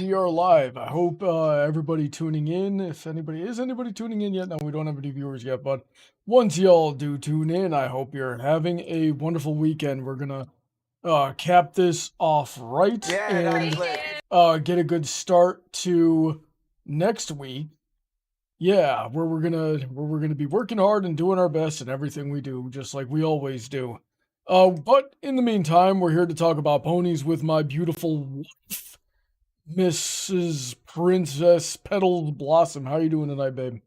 we are live. I hope everybody tuning in, if anybody tuning in yet, no, we don't have any viewers yet, but once y'all do tune in, I hope you're having a wonderful weekend. We're gonna cap this off right and get a good start to next week. Yeah, where we're gonna be working hard and doing our best in everything we do, just like we always do. But in the meantime, we're here to talk about ponies with my beautiful wife, Mrs. Princess Petals Blossom. How you doing tonight, babe?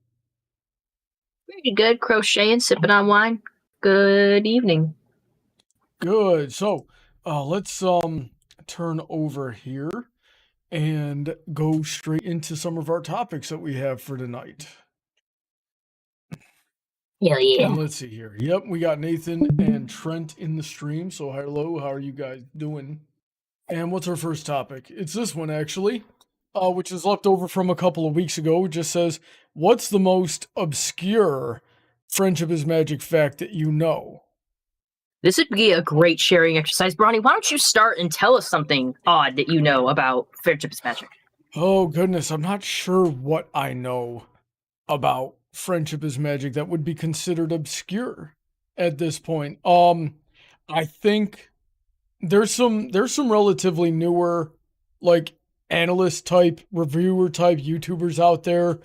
Pretty good. Crocheting, sipping on wine. Good evening. Good. So, let's turn over here and go straight into some of our topics that we have for tonight. Hell yeah. And let's see here. Yep, we got Nathan and Trent in the stream. So hello, how are you guys doing? And what's our first topic? It's this one actually, which is left over from a couple of weeks ago. It just says, what's the most obscure Friendship is Magic fact that you know? This would be a great sharing exercise. Brony, why don't you start and tell us something odd that you know about Friendship is Magic? Oh goodness, I'm not sure what I know about Friendship is Magic that would be considered obscure at this point. I think there's some relatively newer, like, analyst type, reviewer type YouTubers out there.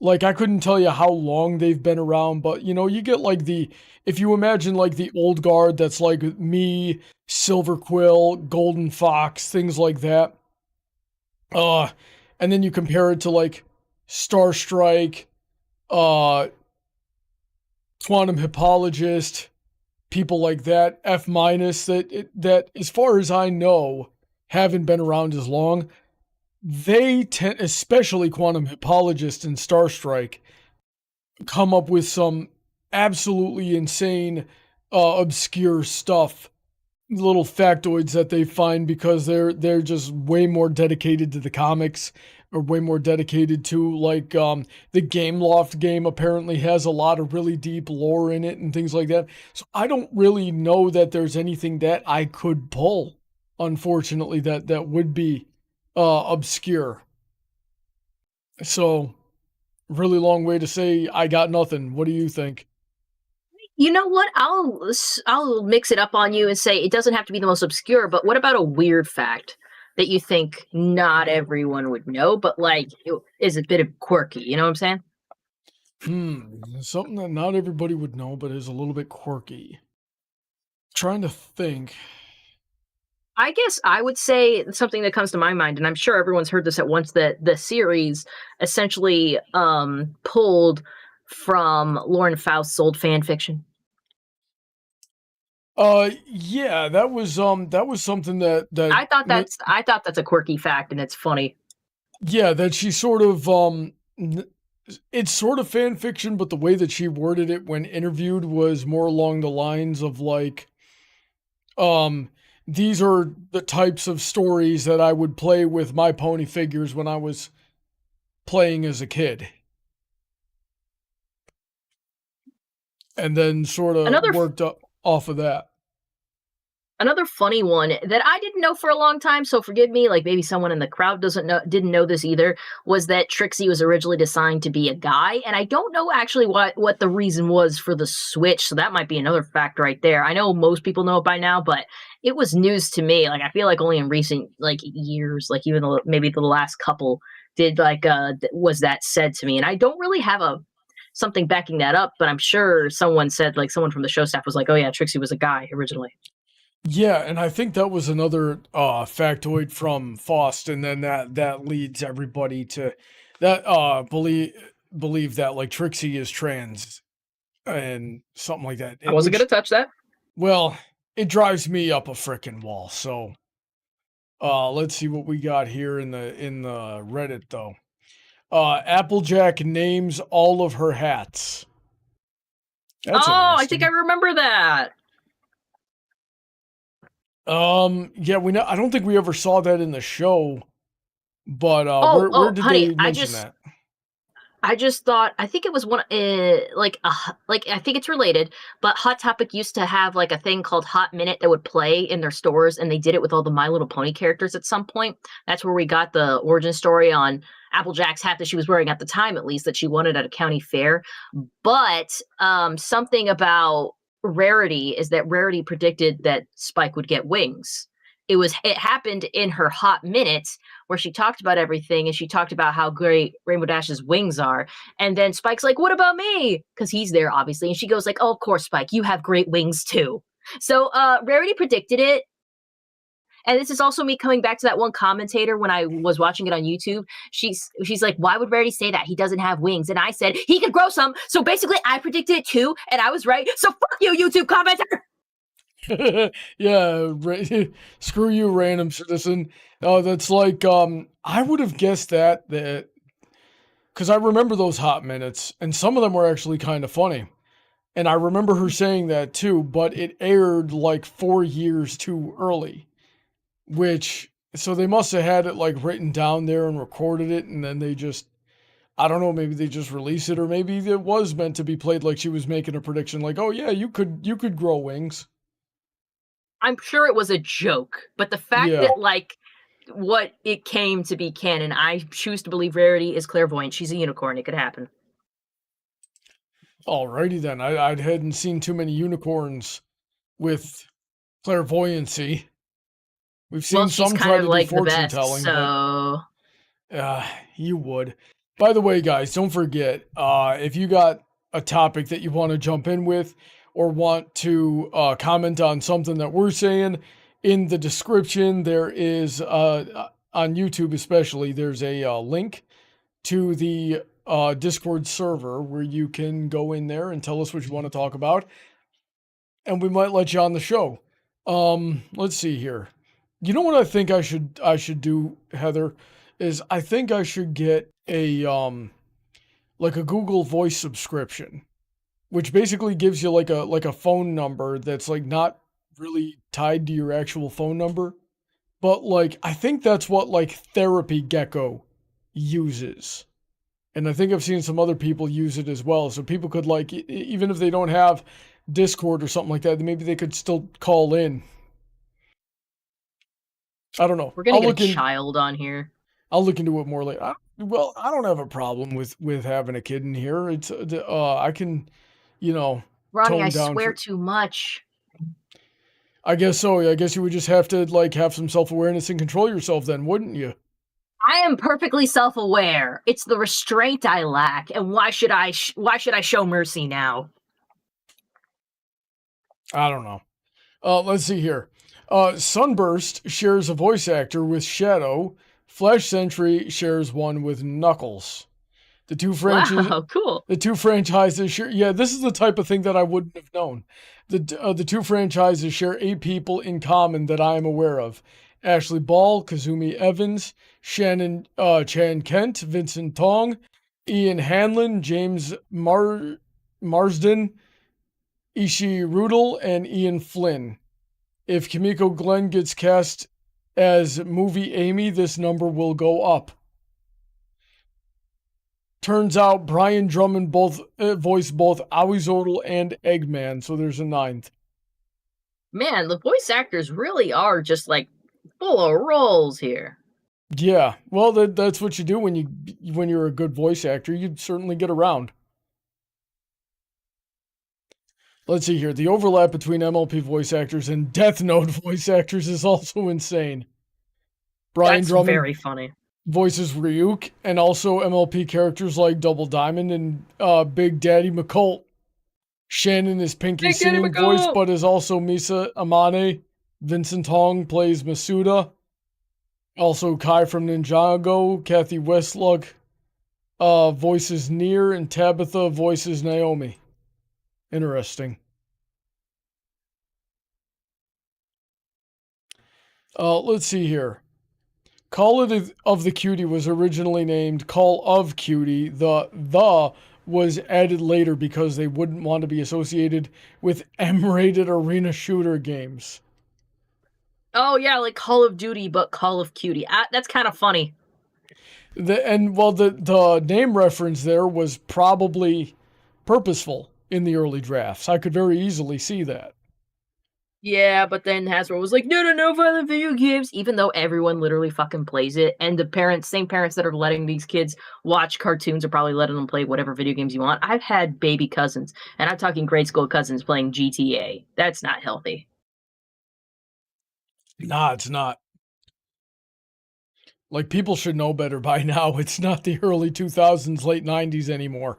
Like, I couldn't tell you how long they've been around, but you know, you get like if you imagine like the old guard, that's like me, Silver Quill, Golden Fox, things like that. And then you compare it to like Star Strike, Quantum Hippologist, people like that, F-, that as far as I know, haven't been around as long. They tend, especially Quantum Hippologist and Star Strike, come up with some absolutely insane, obscure stuff, little factoids that they find because they're just way more dedicated to the comics, or way more dedicated to, like, the Game Loft game apparently has a lot of really deep lore in it and things like that. So I don't really know that there's anything that I could pull, unfortunately, that would be obscure. So, really long way to say I got nothing. What do you think? You know what? I'll mix it up on you and say it doesn't have to be the most obscure, but what about a weird fact that you think not everyone would know, but like is a bit of quirky? You know what I'm saying? Something that not everybody would know, but is a little bit quirky. Trying to think. I guess I would say something that comes to my mind, and I'm sure everyone's heard this at once, that the series essentially pulled from Lauren Faust's old fan fiction. Yeah, that was something that I thought that's a quirky fact, and it's funny. Yeah, that she sort of it's sort of fan fiction, but the way that she worded it when interviewed was more along the lines of like, these are the types of stories that I would play with my pony figures when I was playing as a kid. And then sort of worked up off of that. Another funny one that I didn't know for a long time, so forgive me, like maybe someone in the crowd didn't know this either, was that Trixie was originally designed to be a guy, and I don't know actually what the reason was for the switch, so that might be another fact right there. I know most people know it by now, but it was news to me. Like, I feel like only in recent, like, years, like even maybe the last couple did, like, was that said to me, and I don't really have something backing that up, but I'm sure someone said, like, someone from the show staff was like, oh yeah, Trixie was a guy originally. Yeah, and I think that was another factoid from Faust, and then that leads everybody to that believe that, like, Trixie is trans and something like that. I wasn't gonna touch that. Well, it drives me up a frickin' wall. So let's see what we got here in the Reddit though. Applejack names all of her hats. That's I think I remember that. Yeah, we know. I don't think we ever saw that in the show, but where did they mention that? I just thought, I think it was one, I think it's related, but Hot Topic used to have like a thing called Hot Minute that would play in their stores, and they did it with all the My Little Pony characters at some point. That's where we got the origin story on Applejack's hat that she was wearing at the time, at least, that she wanted at a county fair. But something about Rarity is that Rarity predicted that Spike would get wings. It happened in her Hot Minute where she talked about everything, and she talked about how great Rainbow Dash's wings are. And then Spike's like, "What about me?" Because he's there, obviously. And she goes like, "Oh, of course, Spike, you have great wings too." So Rarity predicted it. And this is also me coming back to that one commentator when I was watching it on YouTube. She's like, "Why would Rarity say that? He doesn't have wings." And I said, "He could grow some." So basically, I predicted it too, and I was right. So fuck you, YouTube commentator. Yeah, screw you, random citizen. Oh, that's like I would have guessed that because I remember those Hot Minutes, and some of them were actually kind of funny. And I remember her saying that too, but it aired like 4 years too early, so they must have had it like written down there and recorded it, and then they just, I don't know, maybe they just released it, or maybe it was meant to be played like she was making a prediction, like, oh yeah, you could grow wings. I'm sure it was a joke, but the fact Yeah. that like what it came to be canon, I choose to believe Rarity is clairvoyant. She's a unicorn. It could happen. Alrighty then. I hadn't seen too many unicorns with clairvoyancy. We've Well, seen she's some kind try of to do like the fortune best, telling, so but you would. By the way, guys, don't forget, if you got a topic that you want to jump in with or want to comment on something that we're saying, in the description, there is, on YouTube especially, there's a link to the Discord server where you can go in there and tell us what you want to talk about, and we might let you on the show. Let's see here. You know what I think I should do, Heather, is I think I should get a like a Google Voice subscription, which basically gives you like a phone number that's like not really tied to your actual phone number, but like I think that's what like Therapy Gecko uses. And I think I've seen some other people use it as well. So people could like, even if they don't have Discord or something like that, maybe they could still call in. I don't know. we're gonna get a child on here. I'll look into it more later. Well, I don't have a problem with having a kid in here. It's I can, you know, Ronnie, I tone down. swear too much. I guess so. I guess you would just have to like have some self-awareness and control yourself then, wouldn't you? I am perfectly self-aware. It's the restraint I lack, and why should I show mercy now? I don't know. Let's see here. Sunburst shares a voice actor with Shadow. Flash Sentry shares one with Knuckles. The two Wow, cool. The two franchises share. Yeah, this is the type of thing that I wouldn't have known. The two franchises share 8 people in common that I am aware of: Ashley Ball, Kazumi Evans, Shannon Chan Kent, Vincent Tong, Ian Hanlon, James Marsden, Ishii Rudel, and Ian Flynn. If Kimiko Glenn gets cast as movie Amy, this number will go up. Turns out Brian Drummond voiced both Awizodel and Eggman, so there's a 9th. Man, the voice actors really are just like full of roles here. Yeah, well, that's what you do when you're a good voice actor. You'd certainly get around. Let's see here. The overlap between MLP voice actors and Death Note voice actors is also insane. Brian That's Drummond very funny. voices Ryuk, and also MLP characters like Double Diamond and Big Daddy McColt. Shannon is Pinky's singing voice, but is also Misa Amane. Vincent Tong plays Masuda. Also Kai from Ninjago. Kathy Westluck voices Nier, and Tabitha voices Naomi. Interesting. Let's see here. Call of the Cutie was originally named Call of Cutie. The was added later because they wouldn't want to be associated with M-rated arena shooter games. Oh yeah, like Call of Duty, but Call of Cutie. That's kind of funny. The name reference there was probably purposeful in the early drafts. I could very easily see that. Yeah, but then Hasbro was like, no, no, no violent video games, even though everyone literally fucking plays it. And the same parents that are letting these kids watch cartoons are probably letting them play whatever video games you want. I've had baby cousins, and I'm talking grade school cousins playing GTA. That's not healthy. Nah, it's not. Like, people should know better by now. It's not the early 2000s, late 90s anymore.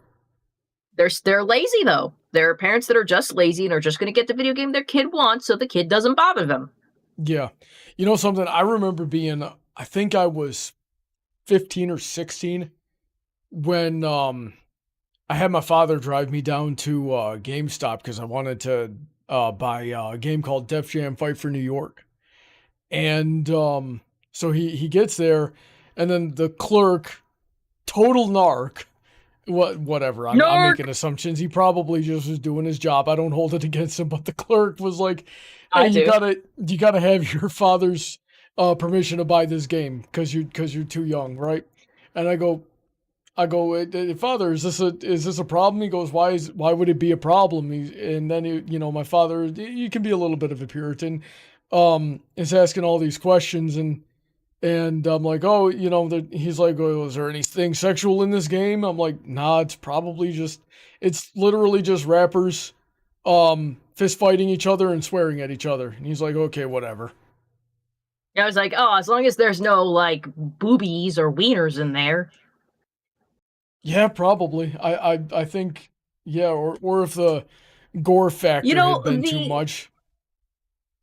They're lazy though. There are parents that are just lazy and are just going to get the video game their kid wants, so the kid doesn't bother them. Yeah. You know something? I remember being, I think I was 15 or 16 when I had my father drive me down to GameStop because I wanted to buy a game called Def Jam Fight for New York. And so he gets there, and then the clerk, total narc, whatever. I'm making assumptions. He probably just was doing his job. I don't hold it against him, but the clerk was like, "Hey, you gotta have your father's permission to buy this game because you're too young, right?" And I go, "Father, is this a problem?" He goes, "Why would it be a problem?" And then my father, you can be a little bit of a Puritan, is asking all these questions, and I'm like, "Oh, he's like, oh, is there anything sexual in this game?" I'm like, "Nah, it's literally just rappers, fist fighting each other and swearing at each other." And he's like, "Okay, whatever." I was like, oh, as long as there's no like boobies or wieners in there. Yeah, probably. I think, yeah, or if the gore factor had been too much.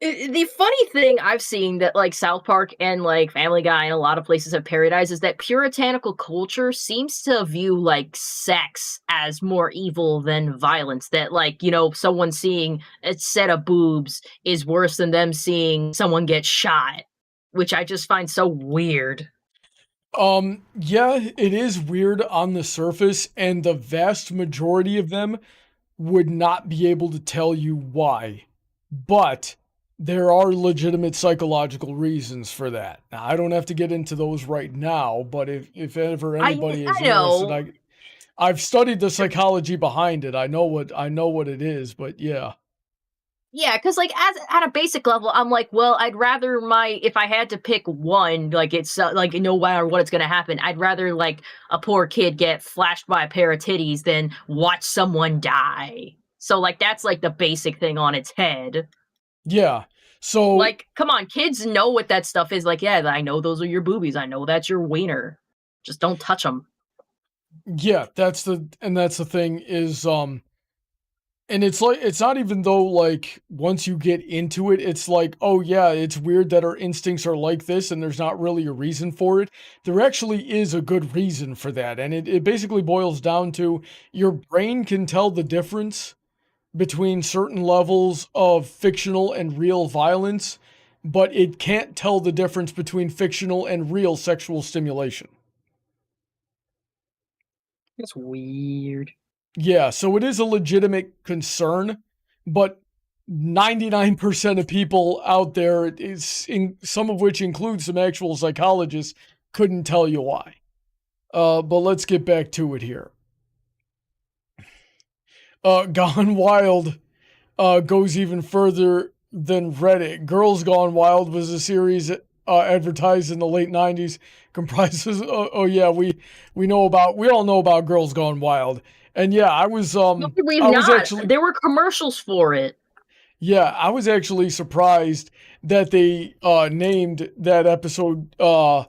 The funny thing I've seen that like South Park and like Family Guy and a lot of places have parodied is that puritanical culture seems to view like sex as more evil than violence. That like, someone seeing a set of boobs is worse than them seeing someone get shot, which I just find so weird. Yeah, it is weird on the surface, and the vast majority of them would not be able to tell you why. But there are legitimate psychological reasons for that. Now, I don't have to get into those right now, but if ever anybody is interested, I've studied the psychology behind it. I know what it is, but yeah. Yeah, because like at a basic level, I'm like, well, I'd rather if I had to pick one, like it's like no matter what it's gonna happen, I'd rather like a poor kid get flashed by a pair of titties than watch someone die. So like that's like the basic thing on its head. Yeah. So like, come on, kids know what that stuff is. Like, yeah, I know those are your boobies. I know that's your wiener. Just don't touch them. Yeah, that's the thing is and it's like, it's not even though, like, once you get into it, it's like, oh yeah, it's weird that our instincts are like this and there's not really a reason for it. There actually is a good reason for that. And it basically boils down to your brain can tell the difference between certain levels of fictional and real violence, but it can't tell the difference between fictional and real sexual stimulation. That's weird. Yeah, so it is a legitimate concern, but 99% of people out there, some of which include some actual psychologists, couldn't tell you why. But let's get back to it here. Gone Wild goes even further than Reddit. Girls Gone Wild was a series advertised in the late 90s, comprises we all know about Girls Gone Wild. And yeah, I was actually, there were commercials for it. Yeah, I was actually surprised that they named that episode or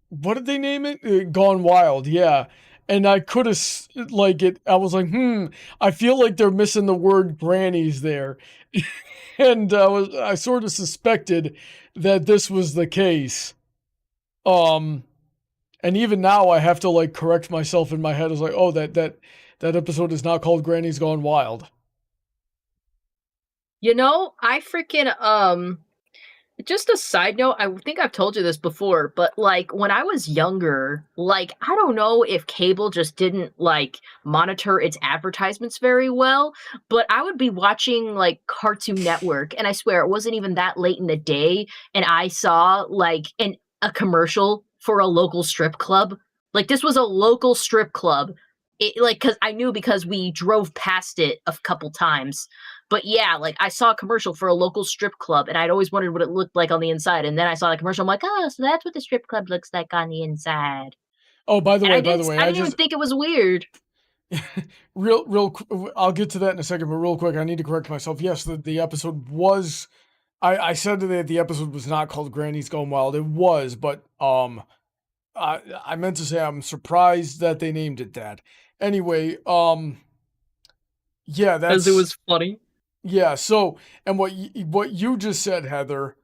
what did they name it? Gone Wild, yeah. And I could have I was like, I feel like they're missing the word grannies there. And I sort of suspected that this was the case. And even now I have to like correct myself in my head. I was like, oh, that episode is not called Granny's Gone Wild. I freaking just a side note, I think I've told you this before, but like when I was younger, like I don't know if cable just didn't like monitor its advertisements very well, but I would be watching like Cartoon Network, and I swear it wasn't even that late in the day, and I saw like a commercial for a local strip club. Like, this was a local strip club. Because I knew because we drove past it a couple times. But yeah, like, I saw a commercial for a local strip club, and I'd always wondered what it looked like on the inside. And then I saw the commercial, I'm like, oh, so that's what the strip club looks like on the inside. Oh, by the And way, I didn't even think it was weird. I'll get to that in a second, but real quick, I need to correct myself. Yes, the episode was. I said that the episode was not called Granny's Going Wild. It was, but I meant to say I'm surprised that they named it that. Anyway, yeah, that's Because it was funny. yeah. So, and what you just said, Heather,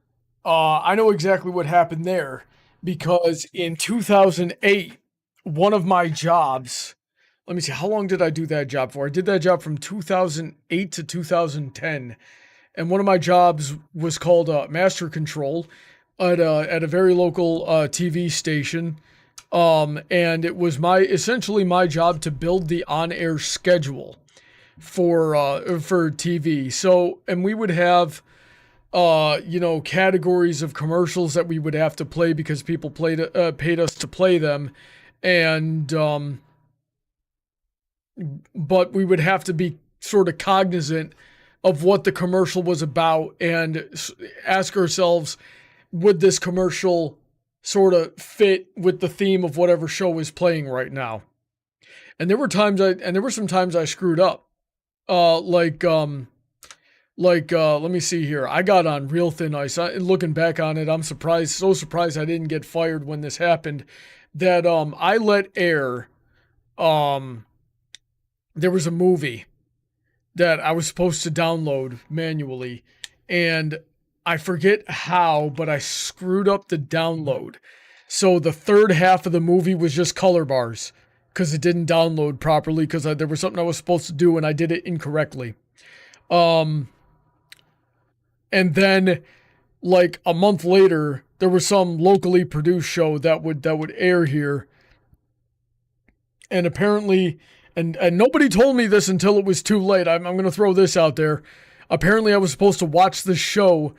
I know exactly what happened there because in 2008, one of my jobs. Let me see. How long did I do that job for? I did that job from 2008 to 2010, and one of my jobs was called Master Control at a very local TV station. And it was essentially my job to build the on-air schedule for TV. So, and we would have categories of commercials that we would have to play because people paid us to play them, and but we would have to be sort of cognizant of what the commercial was about and ask ourselves, would this commercial sort of fit with the theme of whatever show is playing right now? And there were some times I screwed up. Let me see here. I got on real thin ice. Looking back on it, I'm so surprised I didn't get fired when this happened, that I let air there was a movie that I was supposed to download manually, and I forget how, but I screwed up the download. So the third half of the movie was just color bars because it didn't download properly because there was something I was supposed to do and I did it incorrectly. And then like a month later, there was some locally produced show that would air here. And apparently, and nobody told me this until it was too late. I'm going to throw this out there. Apparently, I was supposed to watch this show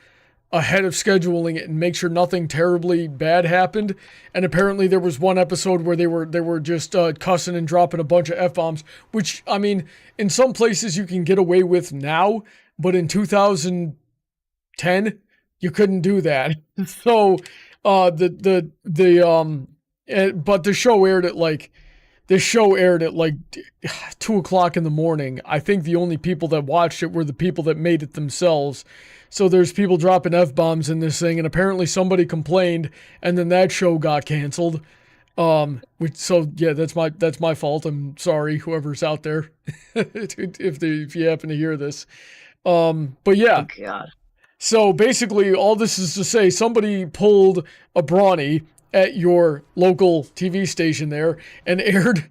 ahead of scheduling it and make sure nothing terribly bad happened. And apparently, there was one episode where they were just cussing and dropping a bunch of F-bombs, which, I mean, in some places you can get away with now, but in 2010, you couldn't do that. So, but the show aired at like. This show aired at like 2 o'clock in the morning. I think the only people that watched it were the people that made it themselves. So there's people dropping F-bombs in this thing, and apparently somebody complained, and then that show got canceled. That's my fault. I'm sorry, whoever's out there, if you happen to hear this. But yeah. Oh, God. So basically, all this is to say, somebody pulled a Brony at your local TV station there and aired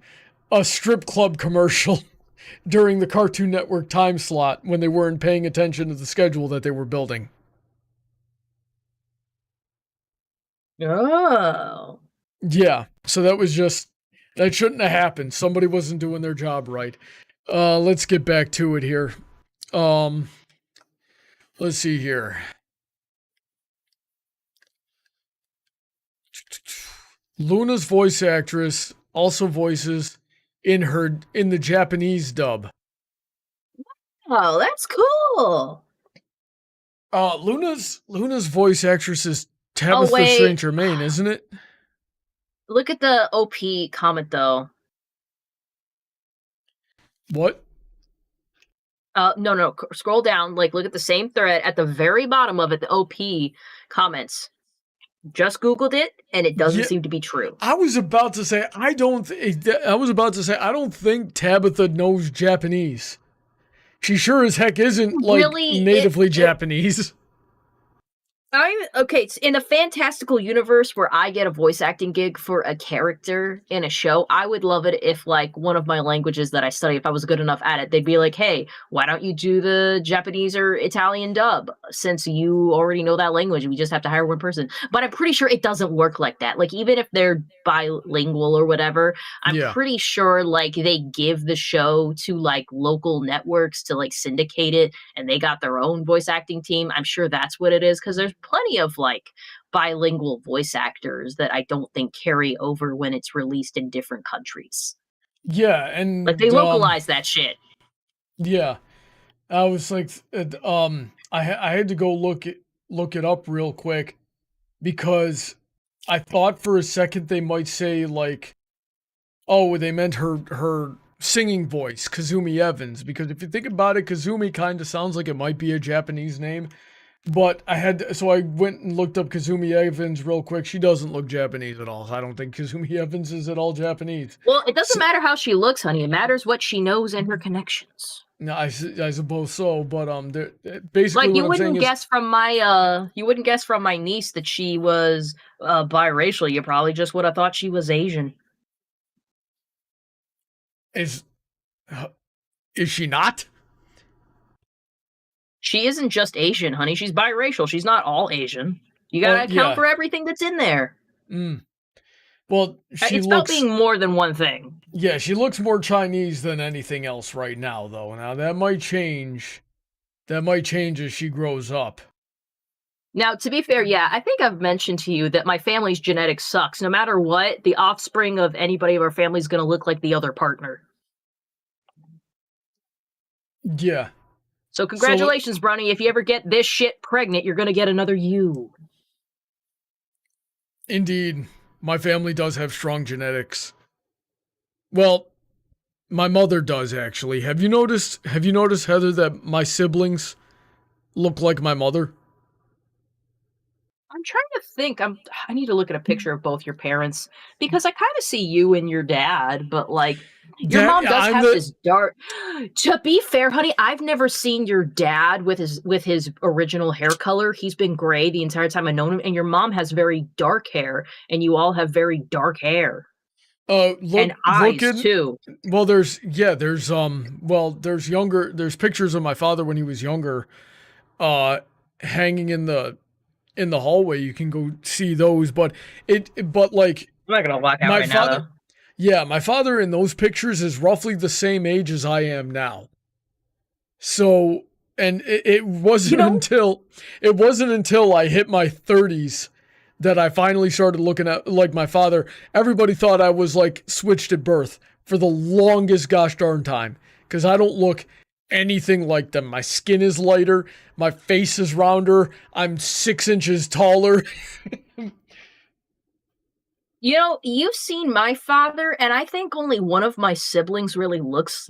a strip club commercial during the Cartoon Network time slot when they weren't paying attention to the schedule that they were building. Oh. Yeah, so that shouldn't have happened. Somebody wasn't doing their job right. Let's get back to it here. Let's see here. Luna's voice actress also voices in the Japanese dub. Oh, that's cool. Luna's voice actress is Tabitha St. Germain, isn't it? Look at the OP comment though. What? No. Scroll down. Like, look at the same thread at the very bottom of it. The OP comments. Just Googled it, and it doesn't seem to be true. I was about to say I don't think Tabitha knows Japanese. She sure as heck isn't like really, natively Japanese. Okay, it's in a fantastical universe where I get a voice acting gig for a character in a show. I would love it if, like, one of my languages that I study, if I was good enough at it, they'd be like, hey, why don't you do the Japanese or Italian dub? Since you already know that language, we just have to hire one person. But I'm pretty sure it doesn't work like that. Like, even if they're bilingual or whatever, I'm pretty sure, like, they give the show to, like, local networks to, like, syndicate it, and they got their own voice acting team. I'm sure that's what it is, because there's plenty of like bilingual voice actors that I don't think carry over when it's released in different countries. Yeah, Like, and they localize that shit. yeah, I was like, I had to go look it up real quick because I thought for a second they might say like, oh, they meant her singing voice, Kazumi Evans, because if you think about it, Kazumi kind of sounds like it might be a Japanese name. But so I went and looked up Kazumi Evans real quick. She doesn't look Japanese at all. I don't think Kazumi Evans is at all Japanese. Well, it doesn't matter how she looks, honey. It matters what she knows and her connections. No, I suppose so. But basically, Like, what I'm saying you wouldn't guess from my niece that she was biracial. You probably just would have thought she was Asian. Is she not? She isn't just Asian, honey. She's biracial. She's not all Asian. You gotta account for everything that's in there. Well, it's about being more than one thing. Yeah, she looks more Chinese than anything else right now, though. Now, that might change. That might change as she grows up. Now, to be fair, yeah, I think I've mentioned to you that my family's genetics sucks. No matter what, the offspring of anybody of our family is going to look like the other partner. Yeah. So congratulations, Brony. If you ever get this shit pregnant, you're going to get another you. Indeed. My family does have strong genetics. Well, my mother does, actually. Have you noticed, Heather, that my siblings look like my mother? I'm trying to think. I need to look at a picture of both your parents because I kind of see you and your dad, but like your mom does have this dark. To be fair, honey, I've never seen your dad with his original hair color. He's been gray the entire time I've known him, and your mom has very dark hair, and you all have very dark hair. And eyes too. Well, there's pictures of my father when he was younger, hanging in the hallway. You can go see those, but like, I'm not gonna walk out right now, though. Yeah, my father in those pictures is roughly the same age as I am now. So, and it wasn't until I hit my 30s that I finally started looking at like my father. Everybody thought I was like switched at birth for the longest gosh darn time, because I don't look anything like them. My skin is lighter, my face is rounder, I'm 6 inches taller. You know, you've seen my father, and I think only one of my siblings really looks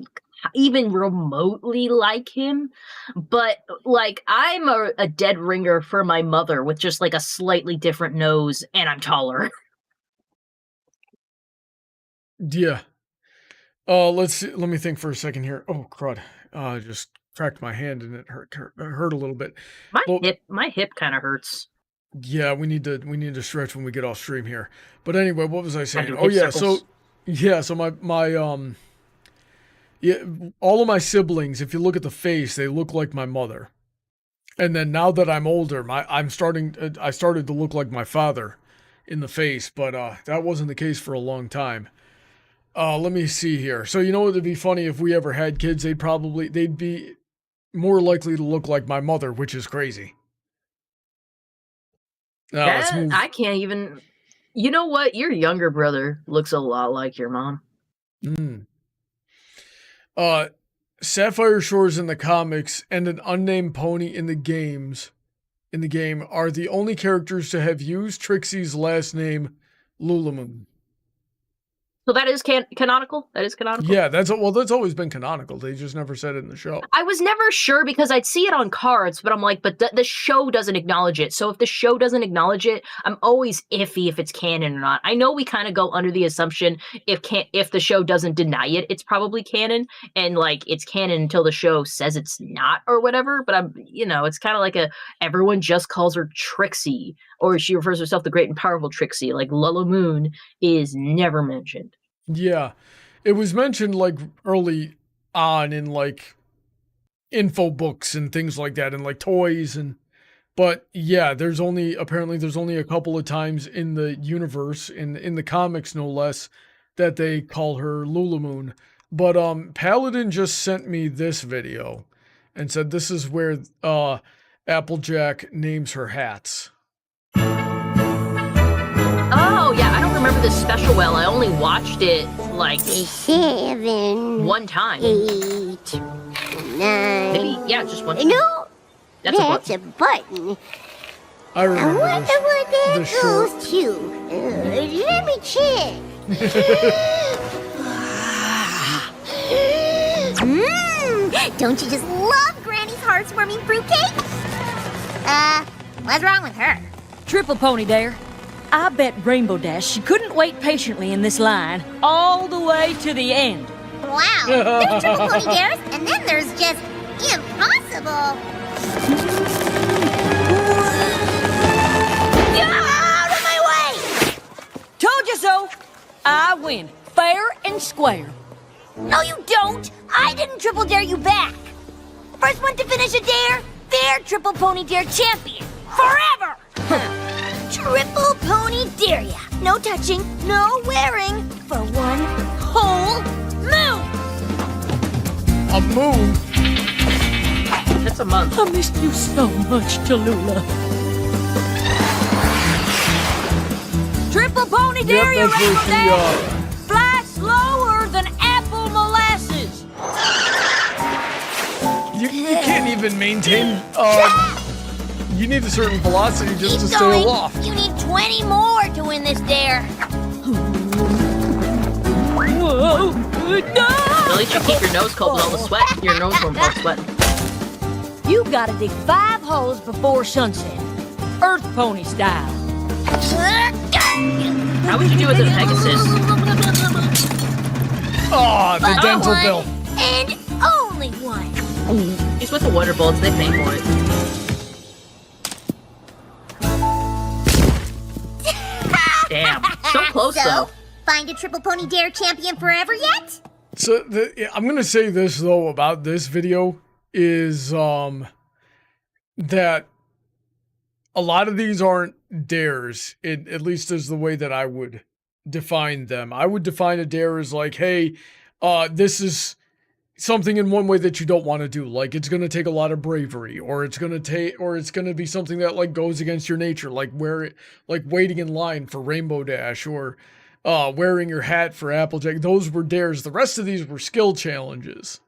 even remotely like him. But, like, I'm a dead ringer for my mother with just, like, a slightly different nose, and I'm taller. Yeah. Let's see. Let me think for a second here. Oh, crud. Just cracked my hand and it hurt a little bit. My hip kind of hurts. Yeah, we need to stretch when we get off stream here. But anyway, what was I saying? Oh yeah, so my all of my siblings, if you look at the face, they look like my mother. And then now that I'm older, I started to look like my father in the face, but that wasn't the case for a long time. Let me see here. So you know what would be funny if we ever had kids? They'd be more likely to look like my mother, which is crazy. I can't even. You know what? Your younger brother looks a lot like your mom. Sapphire Shores in the comics and an unnamed pony in the game are the only characters to have used Trixie's last name, Lulamoon. So that is canonical? That is canonical? Yeah, that's always been canonical. They just never said it in the show. I was never sure because I'd see it on cards, but I'm like, but the show doesn't acknowledge it. So if the show doesn't acknowledge it, I'm always iffy if it's canon or not. I know we kind of go under the assumption if the show doesn't deny it, it's probably canon, and like it's canon until the show says it's not or whatever. But it's kind of like everyone just calls her Trixie, or she refers to herself the great and powerful Trixie. Like Lulamoon is never mentioned. Yeah, it was mentioned like early on in like info books and things like that, and like toys but yeah, there's only a couple of times in the universe, in the comics no less, that they call her Lulamoon. But Paladin just sent me this video and said this is where Applejack names her hats. this special well. I only watched it like 7, one time. 8, 9. Maybe, yeah, just one time. No, That's a button. I I remember wonder what the that short. goes to. Let me check. Don't you just love Granny's heartwarming fruitcake? What's wrong with her? Triple Pony Dare. I bet Rainbow Dash she couldn't wait patiently in this line all the way to the end. Wow, there's triple pony dares, and then there's just impossible. Get out of my way! Told you so. I win, fair and square. No, you don't. I didn't triple dare you back. First one to finish a dare, they're triple pony dare champion. Forever! Triple pony dare ya. No touching, no wearing, for one whole move. A moon. That's a month. I missed you so much, Tallulah. Triple Pony Dare you, Yep, that's Rainbow where Dash! Fly slower than apple molasses! You can't even maintain. You need a certain velocity just Keep to stay going. aloft. You need 20 more to win this dare. Whoa! No! At least you keep your nose cold with all the sweat. Your nose won't start sweating. You gotta dig 5 holes before sunset. Earth Pony style. How would you do with a Pegasus? Ah, the dental One bill. and only one. He's with the Wonder Bolts. They pay for it. Damn. So close, though. Find a triple pony dare champion forever yet? So I'm gonna say this though about this video is that a lot of these aren't dares. At least is the way that I would define them. I would define a dare as like, hey, this is something in one way that you don't want to do. Like it's gonna take a lot of bravery, or it's gonna be something that like goes against your nature, like waiting in line for Rainbow Dash, or wearing your hat for Applejack. Those were dares. The rest of these were skill challenges.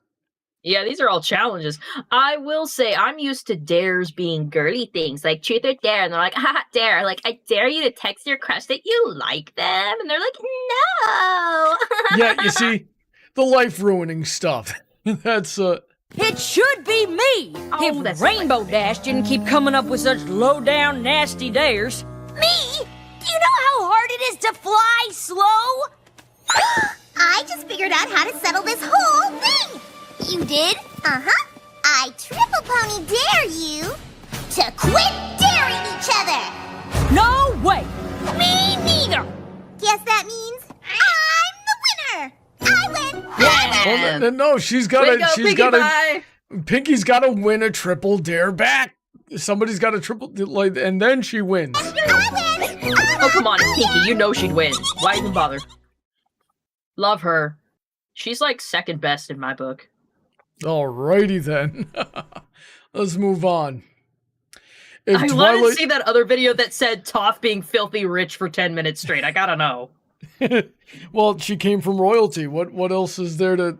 Yeah, these are all challenges. I will say I'm used to dares being girly things, like truth or dare, and they're like, haha, dare. Like, I dare you to text your crush that you like them. And they're like, no. Yeah, you see, the life-ruining stuff. That's, It should be me Oh, that's if Rainbow Dash didn't keep coming up with such low-down, nasty dares. Me? Do you know how hard it is to fly slow? I just figured out how to settle this whole thing. You did? Uh-huh. I triple pony dare you to quit daring each other. No way! Me neither. Guess that means I'm the winner. I win. Yeah. no, she's got Way to go, she's Pinkie got Pie. Pinky's got to win a triple dare back. Somebody's got a triple, like, and then she wins. I win. Oh, come on, it's Pinky. You know she'd win. Why even bother? Love her. She's like second best in my book. Alrighty then. Let's move on. If I wanted to see that other video that said Toph being filthy rich for 10 minutes straight. I gotta know. Well, she came from royalty. What else is there to...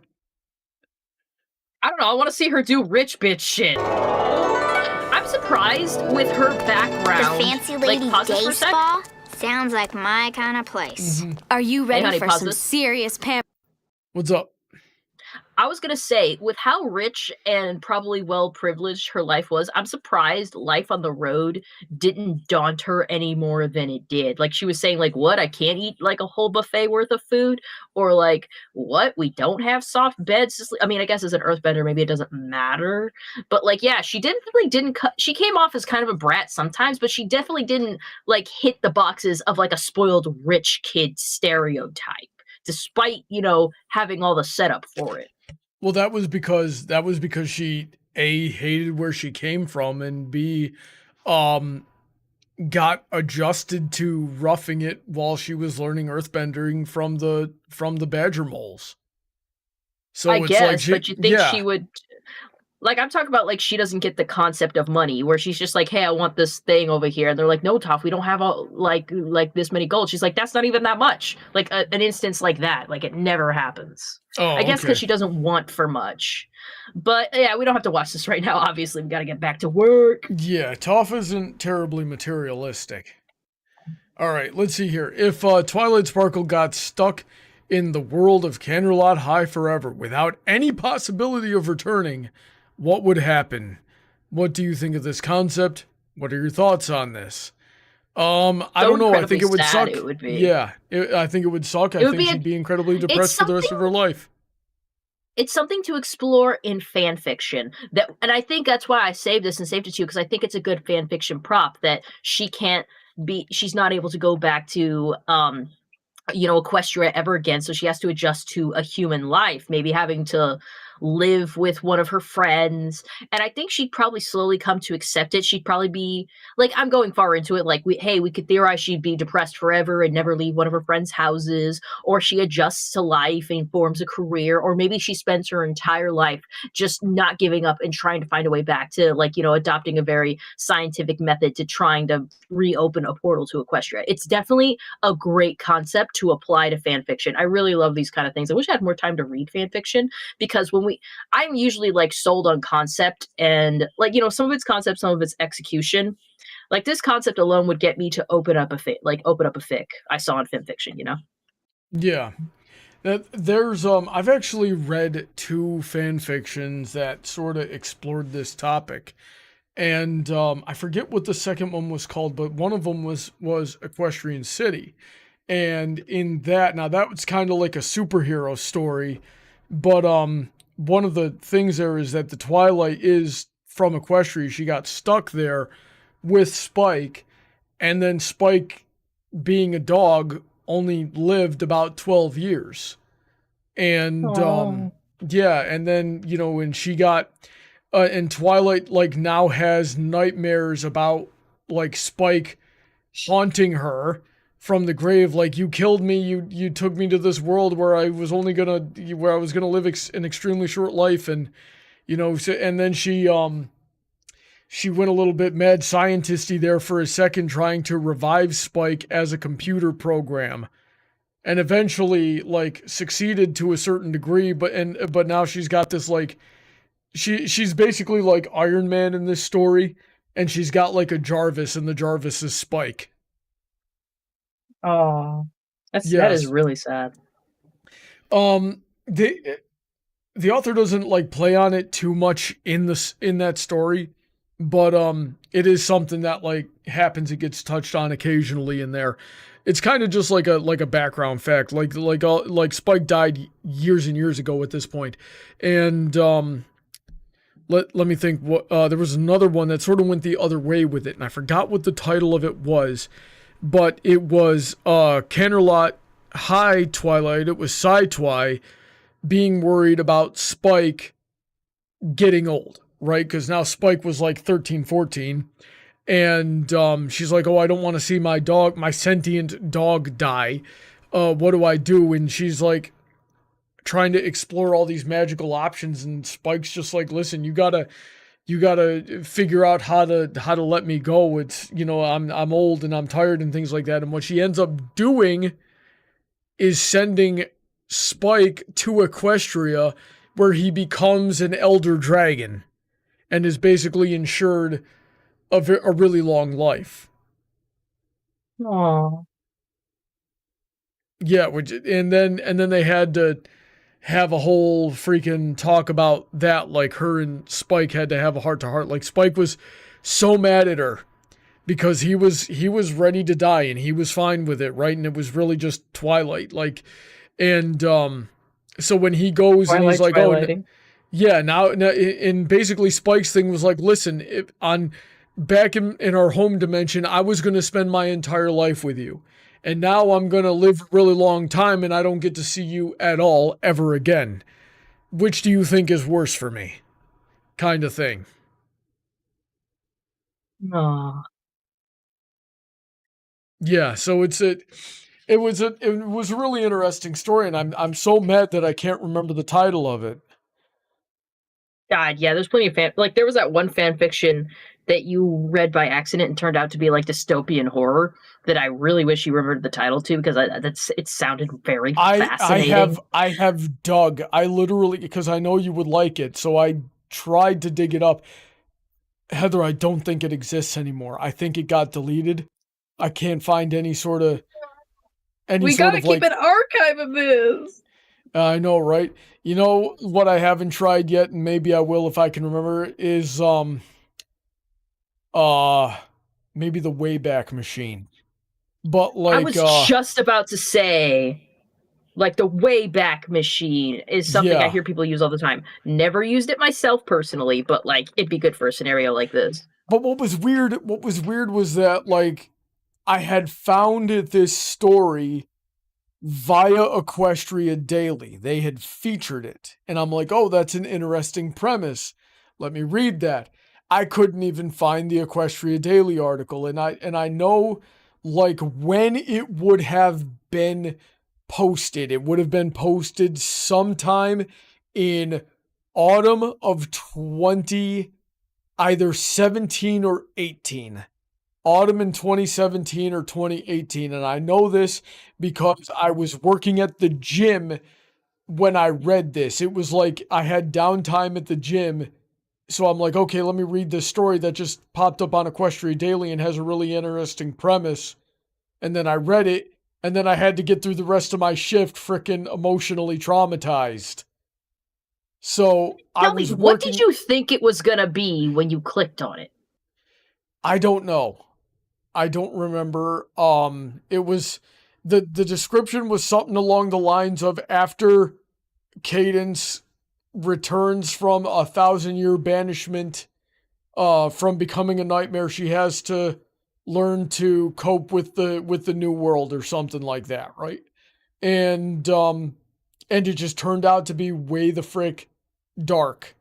I don't know. I want to see her do rich bitch shit. I'm surprised with her background. The fancy lady pause this day for a sec. spa sounds like my kind of place. Are you ready honey, for pause some this. serious pam? What's up? I was gonna say, with how rich and probably well privileged her life was, I'm surprised life on the road didn't daunt her any more than it did. Like she was saying, like, what? I can't eat like a whole buffet worth of food, or like, what? We don't have soft beds to sleep. I mean, I guess as an earthbender, maybe it doesn't matter. But like, yeah, she definitely didn't cut. She came off as kind of a brat sometimes, but she definitely didn't like hit the boxes of like a spoiled rich kid stereotype, despite, you know, having all the setup for it. Well, that was because she A, hated where she came from, and B, got adjusted to roughing it while she was learning earthbending from the badger moles. So I it's guess, like but you think she would? Like, I'm talking about, like, she doesn't get the concept of money, where she's just like, "Hey, I want this thing over here." And they're like, "No, Toph, we don't have all, like this many gold." She's like, "That's not even that much." Like, an instance like that. Like, it never happens. Oh, I guess okay. because she doesn't want for much. But, yeah, we don't have to watch this right now, obviously. We gotta get back to work. Yeah, Toph isn't terribly materialistic. All right, let's see here. If Twilight Sparkle got stuck in the world of Canterlot High forever without any possibility of returning, what would happen? What do you think of this concept? What are your thoughts on this? I don't know. I think it would incredibly suck. sad it would be. Yeah, I think it would suck. I would think be she'd be incredibly depressed for the rest of her life. It's something to explore in fan fiction, and I think that's why I saved this and saved it to you, because I think it's a good fan fiction prop that she's not able to go back to Equestria ever again, so she has to adjust to a human life, maybe having to live with one of her friends. And I think she'd probably slowly come to accept it. She'd probably be like, I'm going far into it, like, we could theorize she'd be depressed forever and never leave one of her friends' houses, or she adjusts to life and forms a career, or maybe she spends her entire life just not giving up and trying to find a way back to, like, adopting a very scientific method to trying to reopen a portal to Equestria. It's definitely a great concept to apply to fan fiction. I really love these kind of things. I wish I had more time to read fan fiction, because I'm usually like sold on concept, and like, some of it's concept, some of it's execution. Like, this concept alone would get me to open up a fic I saw in fan fiction, Yeah. There's I've actually read 2 fan fictions that sort of explored this topic. And I forget what the second one was called, but one of them was Equestrian City. And in that, now that was kind of like a superhero story, but one of the things there is that the Twilight is from Equestria. She got stuck there with Spike, and then Spike, being a dog, only lived about 12 years. And yeah, and then, when she got and Twilight, like, now has nightmares about, like, Spike haunting her from the grave, like, you killed me, you took me to this world where I was gonna live an extremely short life. And and then she went a little bit mad scientisty there for a second, trying to revive Spike as a computer program, and eventually, like, succeeded to a certain degree, but now she's got this, like, she's basically like Iron Man in this story, and she's got like a Jarvis, and the Jarvis is Spike. Oh, that is really sad. The author doesn't like play on it too much in that story, but it is something that like happens. It gets touched on occasionally in there. It's kind of just like a background fact. Like Spike died years and years ago at this point, and let me think. What there was another one that sort of went the other way with it, and I forgot what the title of it was. But it was Canterlot High Twilight. It was Sci-Twi being worried about Spike getting old, right? Because now Spike was like 13, 14. And she's like, oh, I don't want to see my sentient dog die. What do I do? And she's like trying to explore all these magical options. And Spike's just like, listen, you gotta figure out how to let me go. It's, I'm old and I'm tired and things like that. And what she ends up doing is sending Spike to Equestria, where he becomes an elder dragon and is basically ensured a really long life. Aww. Yeah, and then they had to have a whole freaking talk about that. Like, her and Spike had to have a heart-to-heart. Like, Spike was so mad at her because he was ready to die and he was fine with it, right? And it was really just Twilight. Like, and so when he goes and he's like, oh, yeah, now, and basically Spike's thing was like, listen, back in our home dimension, I was going to spend my entire life with you. And now I'm going to live a really long time and I don't get to see you at all ever again. Which do you think is worse for me? Kind of thing. Aww. Yeah, so it was a really interesting story, and I'm so mad that I can't remember the title of it. God, yeah, there's plenty of like there was that one fan fiction that you read by accident and turned out to be like dystopian horror that I really wish you remembered the title to because it sounded very fascinating. I have dug. I literally, because I know you would like it, so I tried to dig it up. Heather, I don't think it exists anymore. I think it got deleted. I can't find any sort of we gotta keep an archive of this. I know, right? You know what I haven't tried yet, and maybe I will if I can remember, is maybe the Wayback Machine. But like I was just about to say, like the Wayback Machine is something I hear people use all the time. Never used it myself personally, but like it'd be good for a scenario like this. But what was weird was that like I had found this story via Equestria Daily. They had featured it. And I'm like, oh, that's an interesting premise. Let me read that. I couldn't even find the Equestria Daily article. And I know like when it would have been posted. It would have been posted sometime in autumn of either 17 or 18. Autumn in 2017 or 2018. And I know this because I was working at the gym when I read this. It was like I had downtime at the gym. So I'm like, okay, let me read this story that just popped up on Equestria Daily and has a really interesting premise. And then I read it, and then I had to get through the rest of my shift freaking emotionally traumatized. So Tell me, what did you think it was going to be when you clicked on it? I don't know. I don't remember. It was the description was something along the lines of after Cadence returns from 1,000-year banishment, from becoming a nightmare, she has to learn to cope with the new world or something like that, right? And it just turned out to be way the frick dark,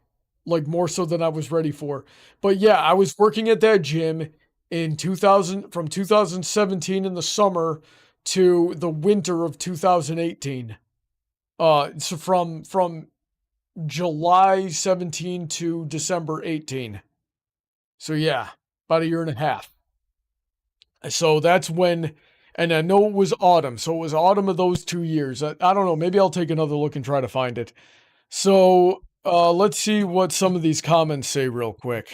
like more so than I was ready for. But yeah, I was working at that gym in from 2017 in the summer to the winter of 2018. So from July 17 to December 18. So yeah, about a year and a half. So that's when, and I know it was autumn. So it was autumn of those 2 years. I don't know. Maybe I'll take another look and try to find it. So let's see what some of these comments say real quick.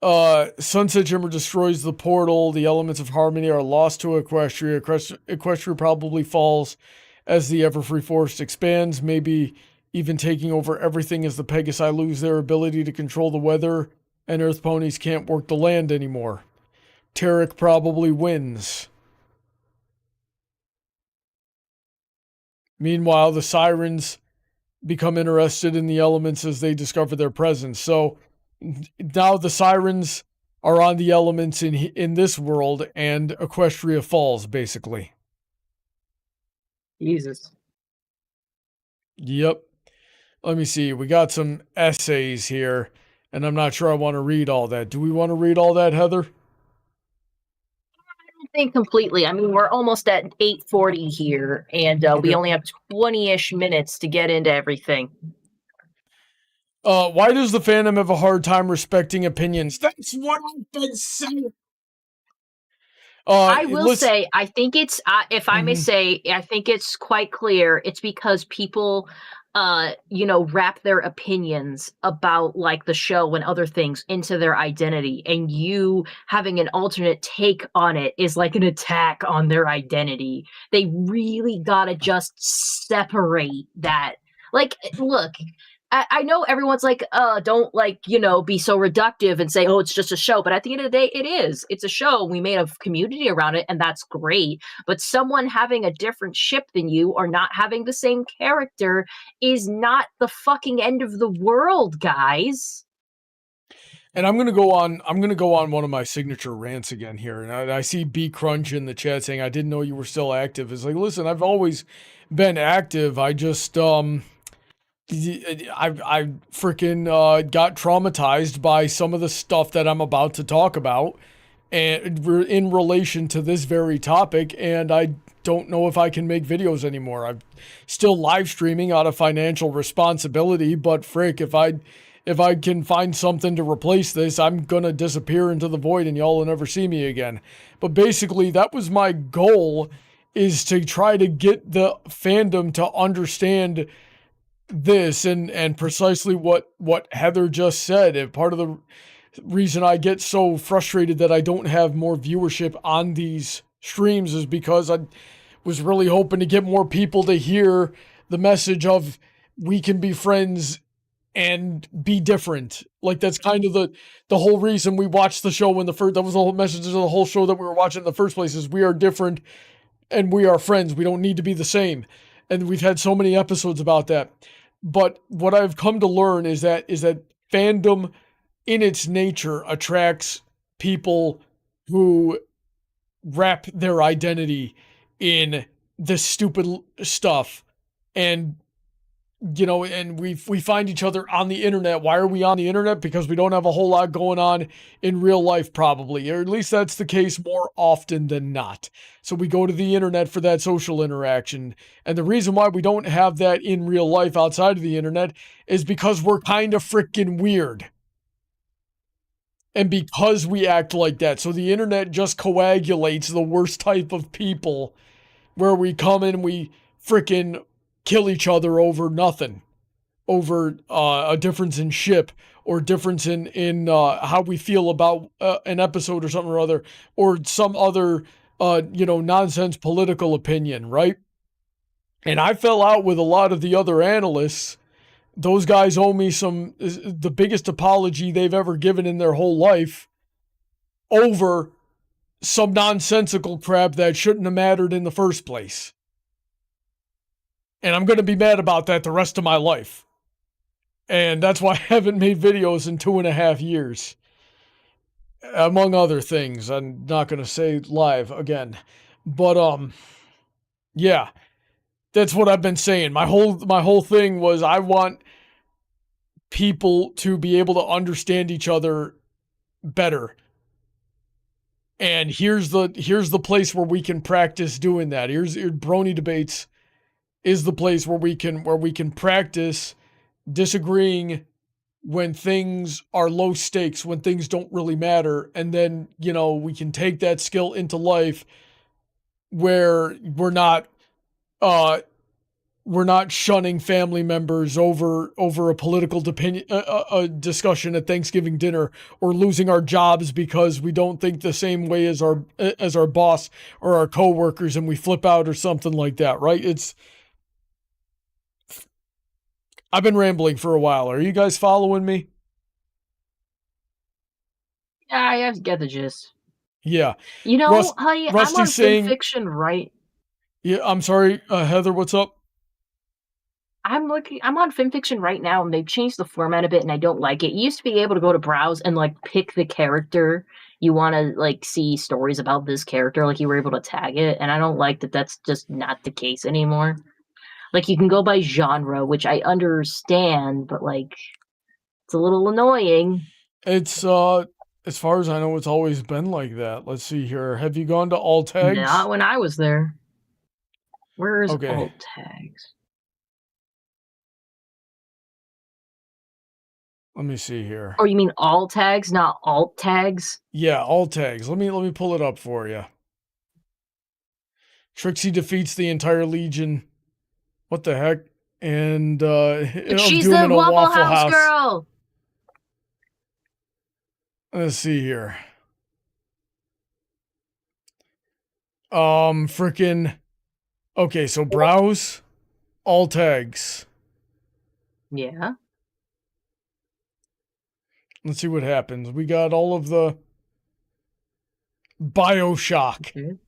Sunset Shimmer destroys the portal. The elements of harmony are lost to Equestria. Equestria probably falls as the Everfree Forest expands, maybe even taking over everything as the Pegasi lose their ability to control the weather and Earth ponies can't work the land anymore. Tarek probably wins. Meanwhile, the Sirens become interested in the elements as they discover their presence. So now the Sirens are on the elements in this world, and Equestria falls, basically. Jesus. Yep. Let me see. We got some essays here, and I'm not sure I want to read all that. Do we want to read all that, Heather? I don't think completely. I mean, we're almost at 8:40 here, and we only have 20-ish minutes to get into everything. Why does the fandom have a hard time respecting opinions? That's what I've been saying. I will say, I think it's, if I may say, I think it's quite clear. It's because people, wrap their opinions about like the show and other things into their identity, and you having an alternate take on it is like an attack on their identity. They really gotta just separate that. Like, look, I know everyone's like, don't be so reductive and say, oh, it's just a show. But at the end of the day, it is. It's a show. We made a community around it, and that's great. But someone having a different ship than you or not having the same character is not the fucking end of the world, guys. And I'm gonna go on one of my signature rants again here. And I see B Crunch in the chat saying, I didn't know you were still active. It's like, listen, I've always been active. I just I freaking got traumatized by some of the stuff that I'm about to talk about, and we're in relation to this very topic, and I don't know if I can make videos anymore. I'm still live streaming out of financial responsibility, but frick, if I can find something to replace this, I'm gonna disappear into the void and y'all will never see me again. But basically, that was my goal, is to try to get the fandom to understand this, and precisely what Heather just said. And part of the reason I get so frustrated that I don't have more viewership on these streams is because I was really hoping to get more people to hear the message of we can be friends and be different. Like, that's kind of the whole reason we watched the show that was the whole message of the whole show that we were watching in the first place, is we are different and we are friends. We don't need to be the same. And we've had so many episodes about that. But what I've come to learn is that fandom in its nature attracts people who wrap their identity in this stupid stuff. And, you know, and we find each other on the internet. Why are we on the internet? Because we don't have a whole lot going on in real life, probably, or at least that's the case more often than not. So we go to the internet for that social interaction. And the reason why we don't have that in real life outside of the internet is because we're kind of freaking weird. And because we act like that. So the internet just coagulates the worst type of people, where we come in and we freaking kill each other over nothing. Over a difference in ship, or difference in how we feel about an episode or something or other, or some other, nonsense political opinion, right? And I fell out with a lot of the other analysts. Those guys owe me the biggest apology they've ever given in their whole life over some nonsensical crap that shouldn't have mattered in the first place. And I'm going to be mad about that the rest of my life. And that's why I haven't made videos in 2.5 years. Among other things. I'm not going to say live again. But, yeah. That's what I've been saying. My whole thing was, I want people to be able to understand each other better. And here's the place where we can practice doing that. Here's Brony Debates is the place where we can practice disagreeing when things are low stakes, when things don't really matter, and then, we can take that skill into life where we're not shunning family members over a political discussion at Thanksgiving dinner, or losing our jobs because we don't think the same way as our boss or our coworkers, and we flip out or something like that, right? I've been rambling for a while. Are you guys following me? Yeah, I get the gist. Yeah. Honey, I'm on saying, FinFiction right. Yeah, I'm sorry, Heather, what's up? I'm on FinFiction right now, and they've changed the format a bit, and I don't like it. You used to be able to go to browse and pick the character you want to see stories about this character, you were able to tag it, and I don't like that. That's just not the case anymore. You can go by genre, which I understand, but it's a little annoying. It's as far as I know, it's always been like that. Let's see here. Have you gone to alt tags? Not when I was there. Where's alt tags? Let me see here. Oh, you mean all tags, not alt tags? Yeah, alt tags. Let me pull it up for you. Trixie defeats the entire Legion. What the heck? And she's the Waffle House girl. Let's see here. Frickin'. Okay, so browse all tags. Yeah. Let's see what happens. We got all of the BioShock. Okay.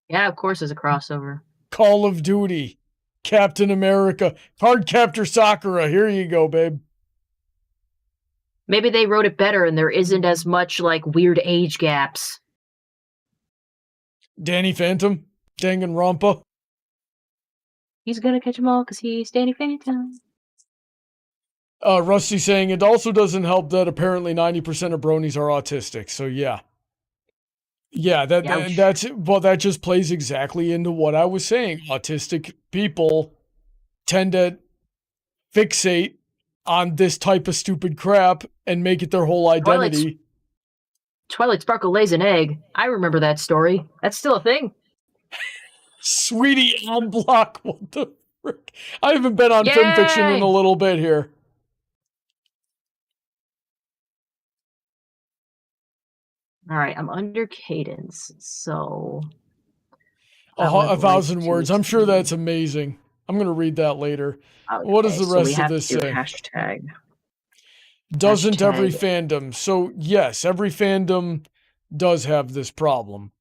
Yeah, of course, there's a crossover. Call of Duty, Captain America, Cardcaptor Sakura. Here you go, babe. Maybe they wrote it better and there isn't as much weird age gaps. Danny Phantom, Danganronpa. He's gonna catch them all because he's Danny Phantom. Rusty saying it also doesn't help that apparently 90% of bronies are autistic. So yeah. Yeah, Ouch. that just plays exactly into what I was saying. Autistic people tend to fixate on this type of stupid crap and make it their whole identity. Twilight Sparkle lays an egg. I remember that story. That's still a thing. Sweetie on block. What the frick? I haven't been on Yay! FimFiction in a little bit here. All right, I'm under cadence, so 1,000 words. I'm sure that's amazing. I'm going to read that later. Okay, What does the so we rest of have this to do say? Hashtag. Doesn't every Hashtag. fandom? So yes, every fandom does have this problem.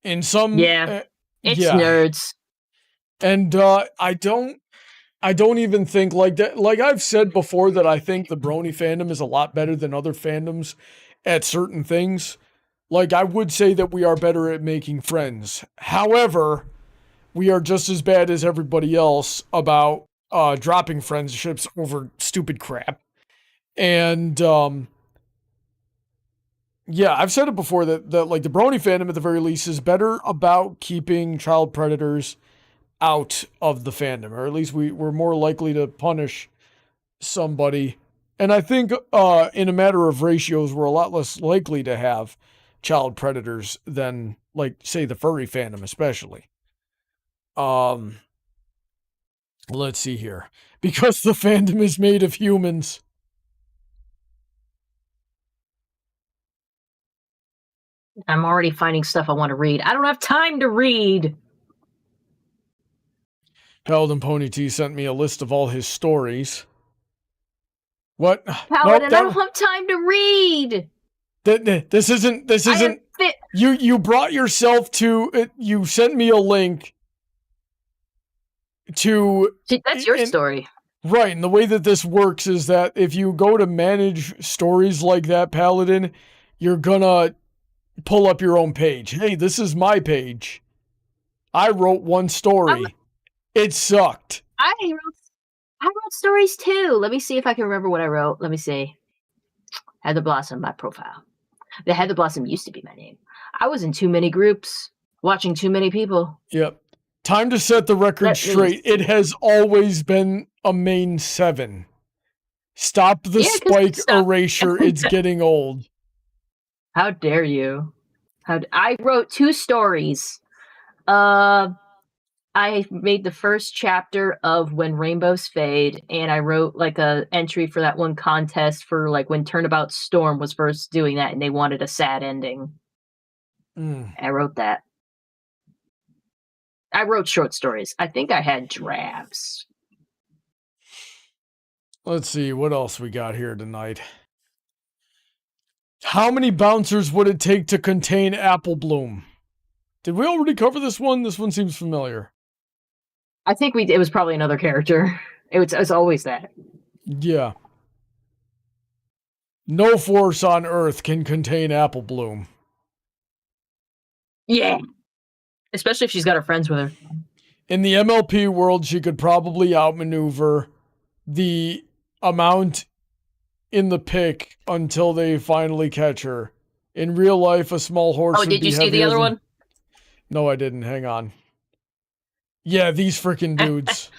In some, Yeah, it's yeah, nerds. and I don't even think like that. Like I've said before, that I think the Brony fandom is a lot better than other fandoms at certain things. Like I would say that we are better at making friends. However, we are just as bad as everybody else about dropping friendships over stupid crap. And yeah, I've said it before that like the Brony fandom at the very least is better about keeping child predators out of the fandom, or at least we're more likely to punish somebody. And I think in a matter of ratios, we're a lot less likely to have child predators than, like, say, the furry fandom, especially. Let's see here. Because the fandom is made of humans. I'm already finding stuff I want to read. I don't have time to read. Alden Pony T sent me a list of all his stories. What? Paladin, I don't have time to read. This isn't. You brought yourself to. You sent me a link to. That's your story. Right, and the way that this works is that if you go to manage stories like that, Paladin, you're gonna pull up your own page. Hey, this is my page. I wrote one story. It sucked. I wrote stories too. Let me see if I can remember what I wrote. Let me see. Heather Blossom, my profile. The Heather Blossom used to be my name. I was in too many groups, watching too many people. Yep. Time to set the record straight. It has always been a main 7. Stop the spike erasure. It's getting old. How dare you? I wrote 2 stories. I made the first chapter of When Rainbows Fade, and I wrote like a entry for that one contest for like when Turnabout Storm was first doing that, and they wanted a sad ending. I wrote that. I wrote short stories. I think I had drafts. Let's see what else we got here tonight. How many bouncers would it take to contain Apple Bloom? Did we already cover this one? This one seems familiar. I think it was probably another character. It's always that. Yeah. No force on Earth can contain Apple Bloom. Yeah. Especially if she's got her friends with her. In the MLP world, she could probably outmaneuver the amount in the pick until they finally catch her. In real life, a small horse would be did you see the other one? No, I didn't. Hang on. Yeah, these freaking dudes.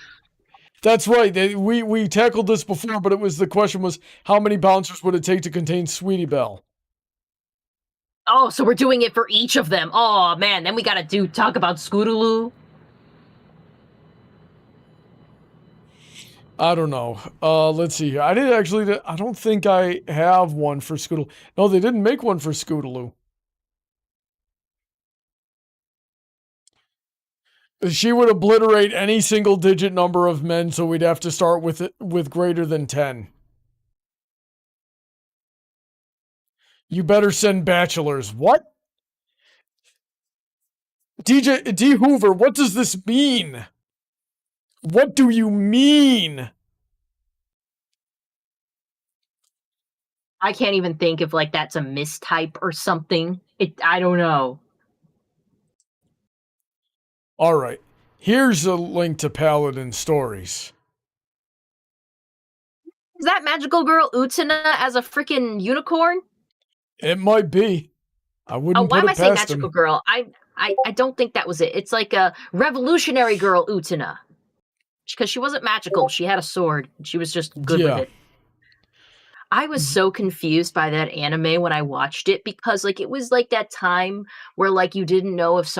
That's right. We tackled this before, but the question was, how many bouncers would it take to contain Sweetie Belle? Oh, so we're doing it for each of them. Oh, man. Then we got to talk about Scootaloo. I don't know. Let's see here. I don't think I have one for Scootaloo. No, they didn't make one for Scootaloo. She would obliterate any single-digit number of men, so we'd have to start with greater than 10. You better send bachelors. What? D. Hoover, what does this mean? What do you mean? I can't even think if, like, that's a mistype or something. I don't know. All right. Here's a link to Paladin stories. Is that magical girl Utena as a freaking unicorn? It might be. I wouldn't Why put am I it saying past magical him. girl? I don't think that was it. It's like a revolutionary girl Utena. Because she wasn't magical. She had a sword. She was just good with Yeah. it. I was so confused by that anime when I watched it because like it was like that time where like you didn't know if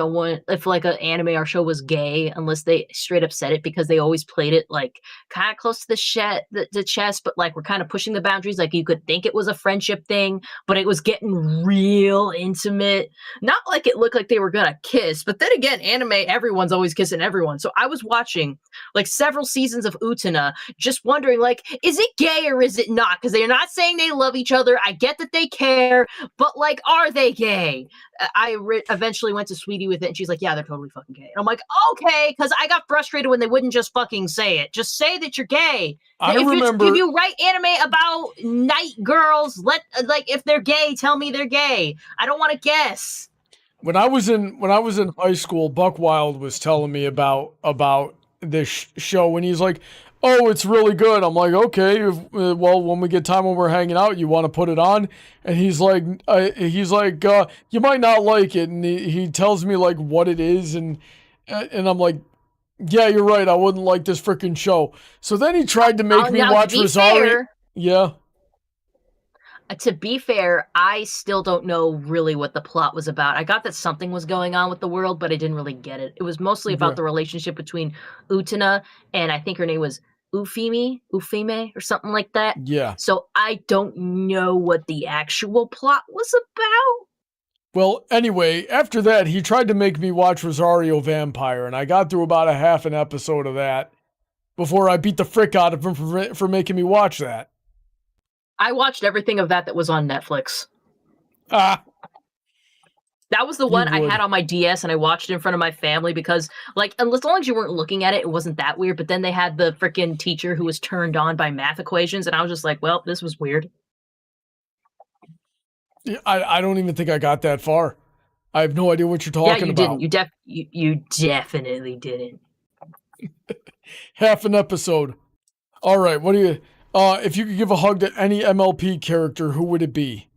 like an anime or show was gay unless they straight up said it because they always played it like kind of close to the chest, but like we're kind of pushing the boundaries. Like you could think it was a friendship thing, but it was getting real intimate. Not like it looked like they were gonna kiss, but then again, anime, everyone's always kissing everyone. So I was watching like several seasons of Utena, just wondering like, is it gay or is it not? Because they're not saying they love each other. I get that they care, but like, are they gay? Eventually went to Sweetie with it, and she's like, yeah, they're totally fucking gay. And I'm like, okay, because I got frustrated when they wouldn't just fucking say it. Just say that you're gay. I if remember if you write anime about night girls, if they're gay, tell me they're gay. I don't want to guess. when I was in high school, Buck Wild was telling me about this show, and he's like, "Oh, it's really good." I'm like, "Okay, well, when we get time when we're hanging out, you want to put it on?" And he's like, "You might not like it," and he tells me like what it is, and I'm like, "Yeah, you're right. I wouldn't like this freaking show." So then he tried to make me watch Rosario. Yeah. To be fair, I still don't know really what the plot was about. I got that something was going on with the world, but I didn't really get it. It was mostly about the relationship between Utena and I think her name was Ufime, or something like that. Yeah. So I don't know what the actual plot was about. Well, anyway, after that, he tried to make me watch Rosario Vampire, and I got through about a half an episode of that before I beat the frick out of him for making me watch that. I watched everything of that was on Netflix. Ah. That was the one I had on my DS, and I watched it in front of my family because, like, as long as you weren't looking at it, it wasn't that weird. But then they had the freaking teacher who was turned on by math equations, and I was just like, well, this was weird. I don't even think I got that far. I have no idea what you're talking about. You didn't. You definitely didn't. Half an episode. All right, what do you... if you could give a hug to any MLP character, who would it be?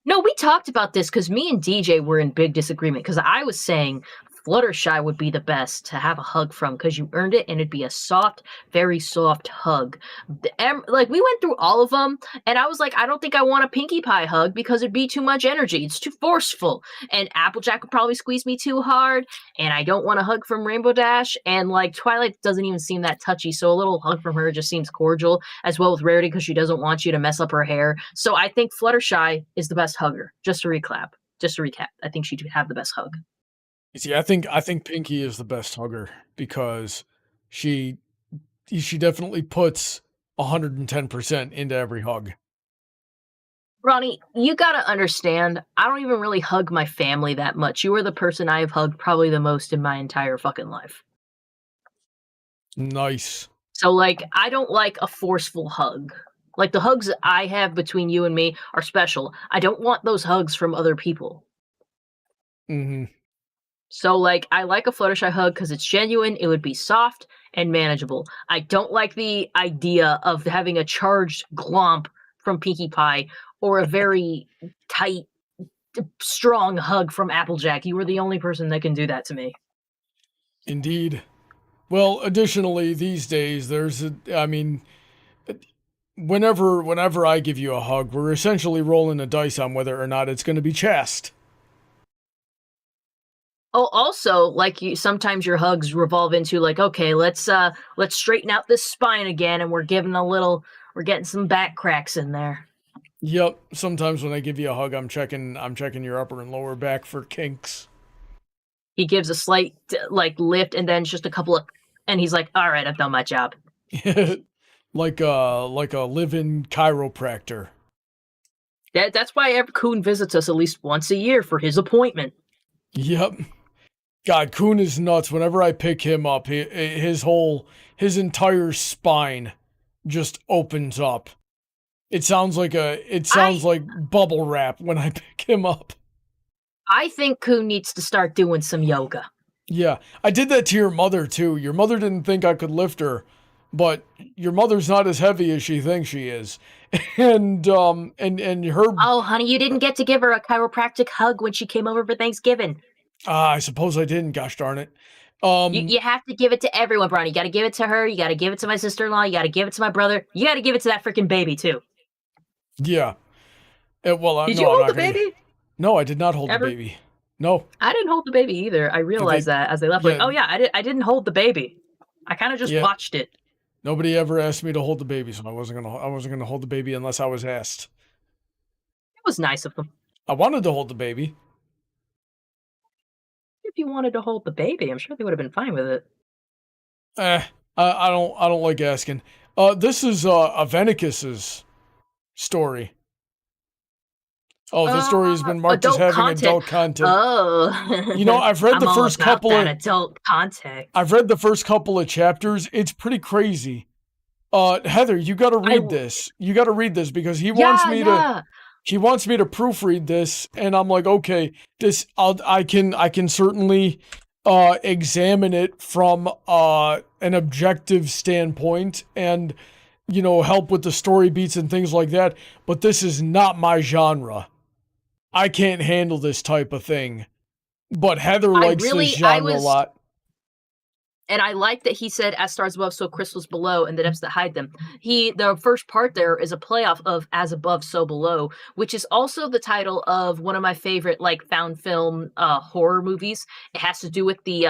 No, we talked about this because me and DJ were in big disagreement because I was saying Fluttershy would be the best to have a hug from because you earned it and it'd be a soft, very soft hug. Like, we went through all of them and I was like, I don't think I want a Pinkie Pie hug because it'd be too much energy. It's too forceful. And Applejack would probably squeeze me too hard. And I don't want a hug from Rainbow Dash. And like Twilight doesn't even seem that touchy. So a little hug from her just seems cordial, as well with Rarity because she doesn't want you to mess up her hair. So I think Fluttershy is the best hugger. Just to recap, I think she'd have the best hug. See, I think Pinkie is the best hugger because she definitely puts 110% into every hug. Brony, you gotta understand, I don't even really hug my family that much. You are the person I have hugged probably the most in my entire fucking life. Nice. So, like, I don't like a forceful hug. Like, the hugs that I have between you and me are special. I don't want those hugs from other people. Mm-hmm. So, like, I like a Fluttershy hug because it's genuine, it would be soft and manageable. I don't like the idea of having a charged glomp from Pinkie Pie or a very tight, strong hug from Applejack. You were the only person that can do that to me. Indeed. Well, additionally, these days, whenever I give you a hug, we're essentially rolling a dice on whether or not it's going to be chest. Oh, also, like sometimes your hugs revolve into like, okay, let's straighten out this spine again, and we're getting some back cracks in there. Yep. Sometimes when I give you a hug, I'm checking your upper and lower back for kinks. He gives a slight lift, and then just a couple of, and he's like, "All right, I've done my job." like a live-in chiropractor. That's why Kun visits us at least once a year for his appointment. Yep. God, Kun is nuts. Whenever I pick him up, his entire spine just opens up. It sounds like bubble wrap when I pick him up. I think Kun needs to start doing some yoga. Yeah, I did that to your mother too. Your mother didn't think I could lift her, but your mother's not as heavy as she thinks she is. And her Oh, honey, you didn't get to give her a chiropractic hug when she came over for Thanksgiving. I suppose I didn't, gosh darn it. You have to give it to everyone, Brony. You got to give it to her. You got to give it to my sister-in-law. You got to give it to my brother. You got to give it to that freaking baby, too. Yeah. Did you hold the baby? No, I did not hold the baby. No. I didn't hold the baby either. I realized that as they left. Like, oh yeah, I didn't hold the baby. I kind of just watched it. Nobody ever asked me to hold the baby, so I wasn't gonna hold the baby unless I was asked. It was nice of them. I wanted to hold the baby. If you wanted to hold the baby, I'm sure they would have been fine with it. I don't like asking. This is Aventicus's story. Oh, this story has been marked as having adult content. Oh. You know, I've read the first couple of adult content. I've read the first couple of chapters. It's pretty crazy. Heather, you got to read this. You got to read this because he wants me to proofread this, and I'm like, okay, I can certainly examine it from an objective standpoint and, you know, help with the story beats and things like that, but this is not my genre. I can't handle this type of thing. But Heather likes this genre a lot. And I like that he said, as stars above, so crystals below, and the depths that hide them. The first part there is a playoff of As Above, So Below, which is also the title of one of my favorite, like, found film horror movies. It has to do with the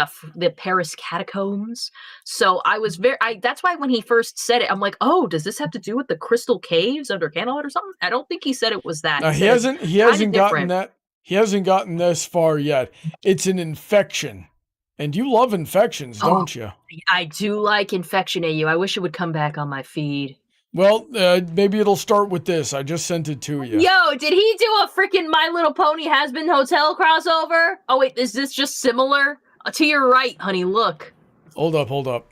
Paris catacombs. So I was that's why when he first said it, I'm like, oh, does this have to do with the crystal caves under Candlewood or something? I don't think he said it was that. He hasn't gotten that. He hasn't gotten this far yet. It's an infection. And you love infections, don't you? I do like Infection AU. I wish it would come back on my feed. Well, maybe it'll start with this. I just sent it to you. Yo, did he do a freaking My Little Pony Has Been Hotel crossover? Oh, wait, is this just similar? To your right, honey, look. Hold up.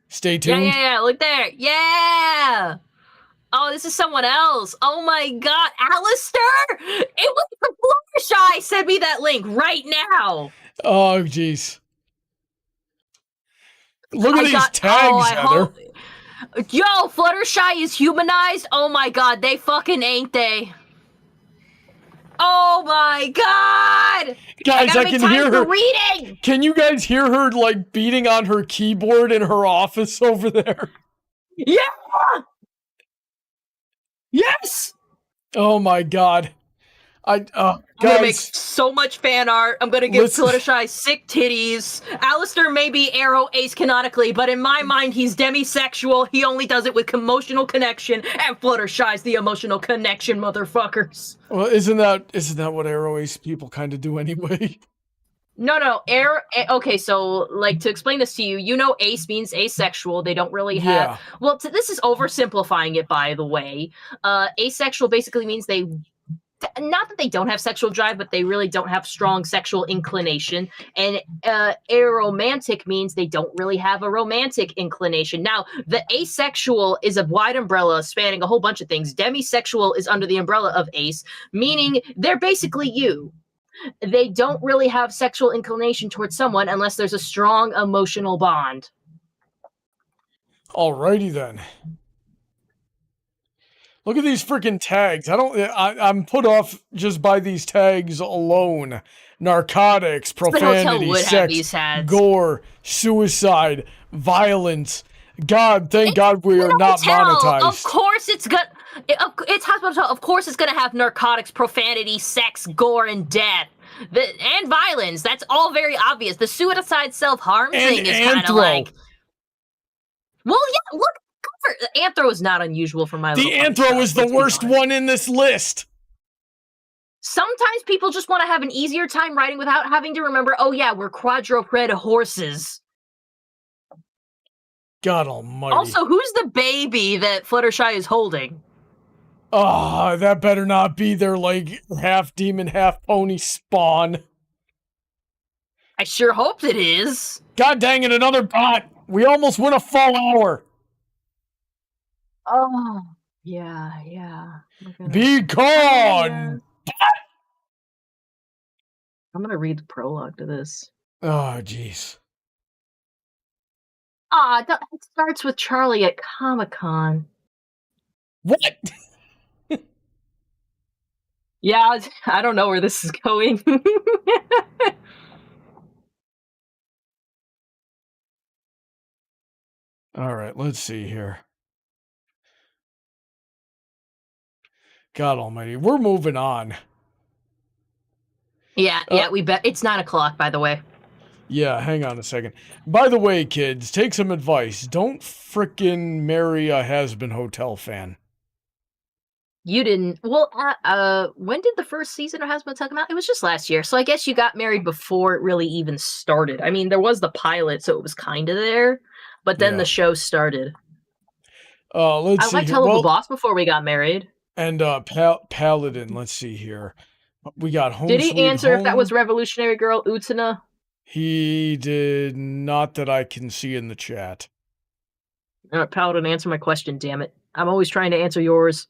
Stay tuned. Yeah, look there. Yeah! Oh, this is someone else. Oh my god, Alistair! It was Fluttershy sent me that link right now. Oh, jeez. Look at these tags, Heather. Yo, Fluttershy is humanized? Oh my god, they fucking ain't they? Oh my god! Guys, I can hear her reading! Can you guys hear her, like, beating on her keyboard in her office over there? Yeah! Yes! Oh my god. I'm gonna make so much fan art. I'm gonna give Fluttershy sick titties. Alistair may be Arrow Ace canonically, but in my mind, he's demisexual. He only does it with emotional connection, and Fluttershy's the emotional connection, motherfuckers. Well, isn't that what Arrow Ace people kind of do anyway? No. Okay, so, like, to explain this to you, you know ace means asexual. They don't really have... Yeah. Well, this is oversimplifying it, by the way. Asexual basically means they... Not that they don't have sexual drive, but they really don't have strong sexual inclination. And aromantic means they don't really have a romantic inclination. Now, the asexual is a wide umbrella spanning a whole bunch of things. Demisexual is under the umbrella of ace, meaning they're basically you. They don't really have sexual inclination towards someone unless there's a strong emotional bond. Alrighty then. Look at these freaking tags. I'm put off just by these tags alone. Narcotics, profanity, sex, gore, suicide, violence. God, thank God we are not monetized. Of course it's hospital. Of course it's gonna have narcotics, profanity, sex, gore, and death. And violence. That's all very obvious. The suicide self-harm thing is kind of like... Well, yeah, look. Anthro is not unusual for my... The Anthro is the worst one in this list. Sometimes people just want to have an easier time writing without having to remember, oh yeah, we're quadruped horses. God almighty. Also, who's the baby that Fluttershy is holding? Oh, that better not be their, like, half demon, half pony spawn. I sure hope it is. God dang it, another bot. We almost went a full hour. Oh, yeah. Be gone! I'm gonna read the prologue to this. Oh, jeez. It starts with Charlie at Comic-Con. What? Yeah, I don't know where this is going. All right, let's see here. God almighty, we're moving on. Yeah, we bet. It's 9 o'clock, by the way. Yeah, hang on a second. By the way, kids, take some advice. Don't frickin' marry a has-been hotel fan. You didn't. Well, when did the first season of Has Been Hotel come out? It was just last year. So I guess you got married before it really even started. I mean, there was the pilot, so it was kind of there. But then the show started. Let's see. I liked Hello the Boss before we got married. And Paladin, let's see here. We got Home Did he Sweet answer Home. if that was Revolutionary Girl Utsuna? He did not, that I can see in the chat. Paladin, answer my question, damn it. I'm always trying to answer yours.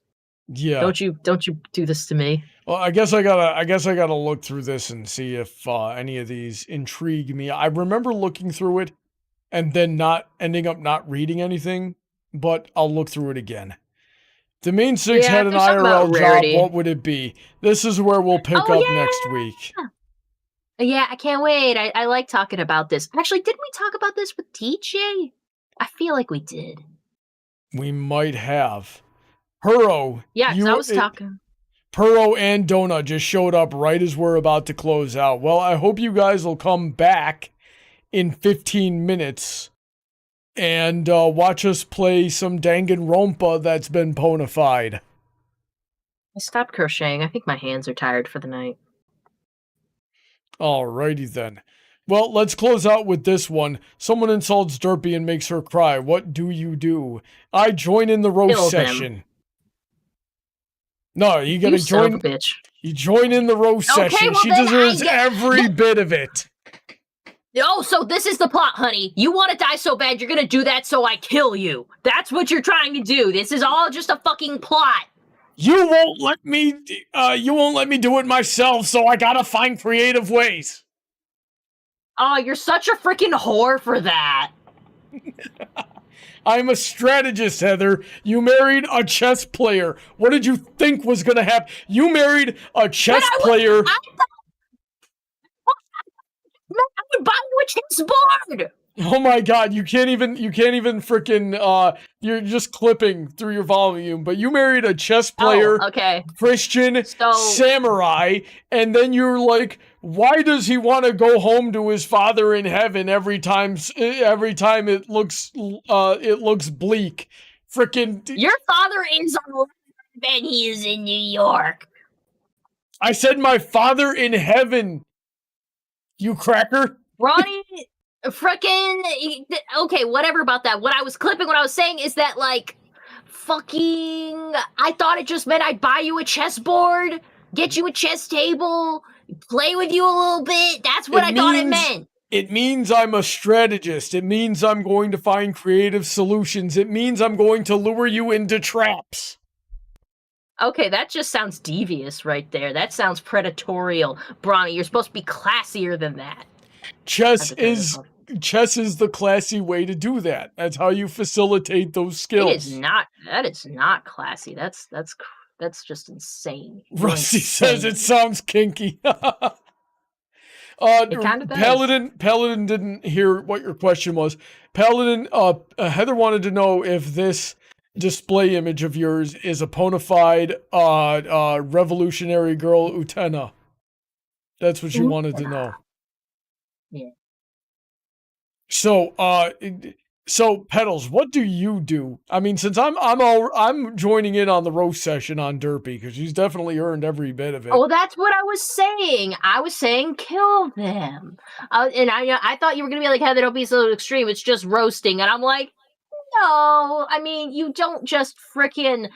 Yeah. Don't you do this to me. Well, I guess I gotta look through this and see if any of these intrigue me. I remember looking through it and then ending up not reading anything, but I'll look through it again. The main six had an IRL job. What would it be? This is where we'll pick up next week. Yeah, I can't wait. I like talking about this. Actually, didn't we talk about this with TJ? I feel like we did. We might have. Huro. Yeah, I was talking. Puro and Donut just showed up right as we're about to close out. Well, I hope you guys will come back in 15 minutes and watch us play some Danganronpa that's been ponified. I stopped crocheting. I think my hands are tired for the night. Alrighty then. Well, let's close out with this one. Someone insults Derpy and makes her cry. What do you do? I join in the roast session. No, you gotta join. Bitch. You join in the roast session. Well, she deserves every bit of it. Oh, so this is the plot, honey. You want to die so bad, you're gonna do that so I kill you. That's what you're trying to do. This is all just a fucking plot. You won't let me. You won't let me do it myself. So I gotta find creative ways. Oh, you're such a freaking whore for that. I'm a strategist, Heather. You married a chess player. What did you think was gonna happen? You married a chess player. I would buy you a chess board. Oh my god, you can't even frickin' you're just clipping through your volume, but you married a chess player, Christian, samurai, and then you're like, why does he want to go home to his father in heaven every time it looks bleak? Frickin' your father is alive and he is in New York. I said my father in heaven, you cracker. Ronnie, okay, whatever about that. What I was saying is that, like, I thought it just meant I'd buy you a chessboard, get you a chess table, play with you a little bit. That's what I thought it meant. It means I'm a strategist. It means I'm going to find creative solutions. It means I'm going to lure you into traps. Okay, that just sounds devious right there. That sounds predatorial. Brony, you're supposed to be classier than that. Chess is the classy way to do that. That's how you facilitate those skills. That is not classy. That's just insane. Rusty says it sounds kinky. It kind of does. Paladin didn't hear what your question was. Paladin, Heather wanted to know if this display image of yours is a bona fide revolutionary girl Utena. That's what you wanted to know. Yeah. So Petals, what do you do? I mean, since I'm joining in on the roast session on Derpy because she's definitely earned every bit of it. Oh, that's what I was saying. I was saying kill them. And I thought you were gonna be like, Heather, don't be so extreme. It's just roasting, and I'm like, no. I mean, you don't just frickin'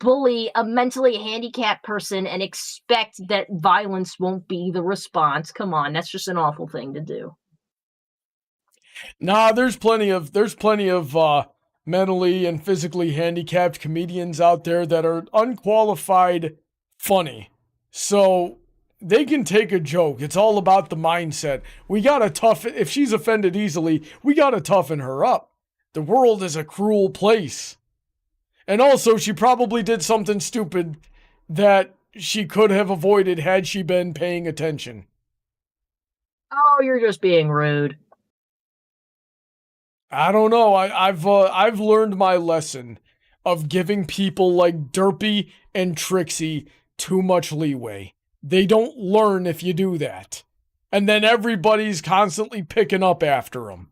bully a mentally handicapped person and expect that violence won't be the response. Come on, that's just an awful thing to do. Nah, there's plenty of mentally and physically handicapped comedians out there that are unqualified funny. So they can take a joke. It's all about the mindset. If she's offended easily, we gotta toughen her up. The world is a cruel place. And also, she probably did something stupid that she could have avoided had she been paying attention. Oh, you're just being rude. I don't know. I've learned my lesson of giving people like Derpy and Trixie too much leeway. They don't learn if you do that. And then everybody's constantly picking up after them.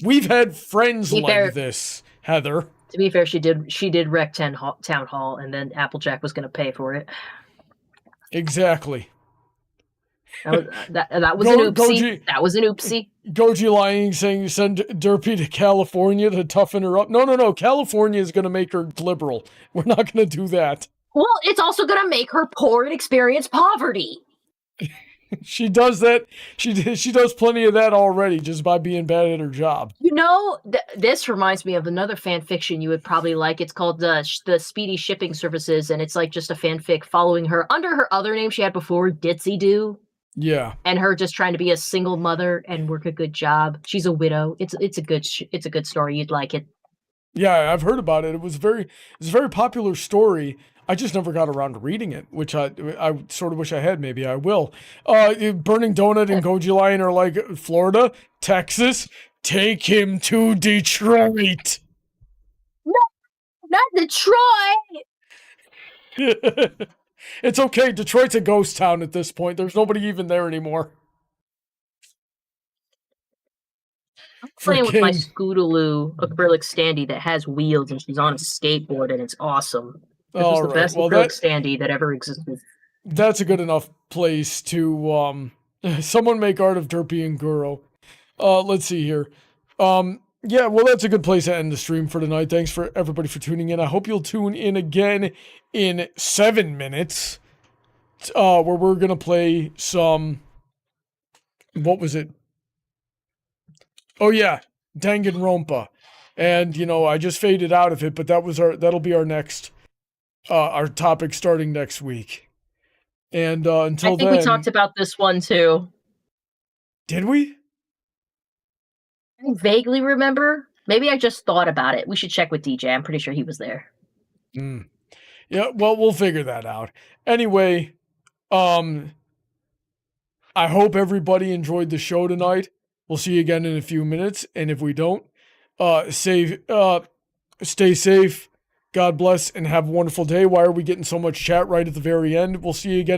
We've had friends like this, Heather. To be fair, she did wreck Town Hall, and then Applejack was going to pay for it. Exactly. That was an oopsie. That was an oopsie. Goji lying, saying you send Derpy to California to toughen her up. No. California is going to make her liberal. We're not going to do that. Well, it's also going to make her poor and experience poverty. She does that. She does plenty of that already just by being bad at her job. You know, this reminds me of another fan fiction you would probably like. It's called the Speedy Shipping Services, and it's like just a fanfic following her under her other name she had before, Ditzy Doo. Yeah, and her just trying to be a single mother and work a good job. She's a widow. It's a good story. You'd like it. Yeah, I've heard about it. It's a very popular story. I just never got around to reading it, which I sort of wish I had. Maybe I will. Burning Donut and Goji Lion are like, Florida, Texas, take him to Detroit. No, not Detroit. It's okay. Detroit's a ghost town at this point. There's nobody even there anymore. I'm playing with my Scootaloo acrylic standee that has wheels, and she's on a skateboard, and it's awesome. This was the best acrylic standee that ever existed. That's a good enough place to someone make art of Derpy and Guro. Let's see here. Yeah, well, that's a good place to end the stream for tonight. Thanks for everybody for tuning in. I hope you'll tune in again in 7 minutes, where we're gonna play some. What was it? Oh yeah, Danganronpa, and I just faded out of it, but that'll be our next, our topic starting next week. And until then, I think we talked about this one too. Did we? I vaguely remember. Maybe I just thought about it. We should check with DJ. I'm pretty sure he was there. Yeah, well, we'll figure that out. Anyway, I hope everybody enjoyed the show tonight. We'll see you again in a few minutes, and if we don't, stay safe, God bless, and have a wonderful day. Why are we getting so much chat right at the very end? We'll see you again.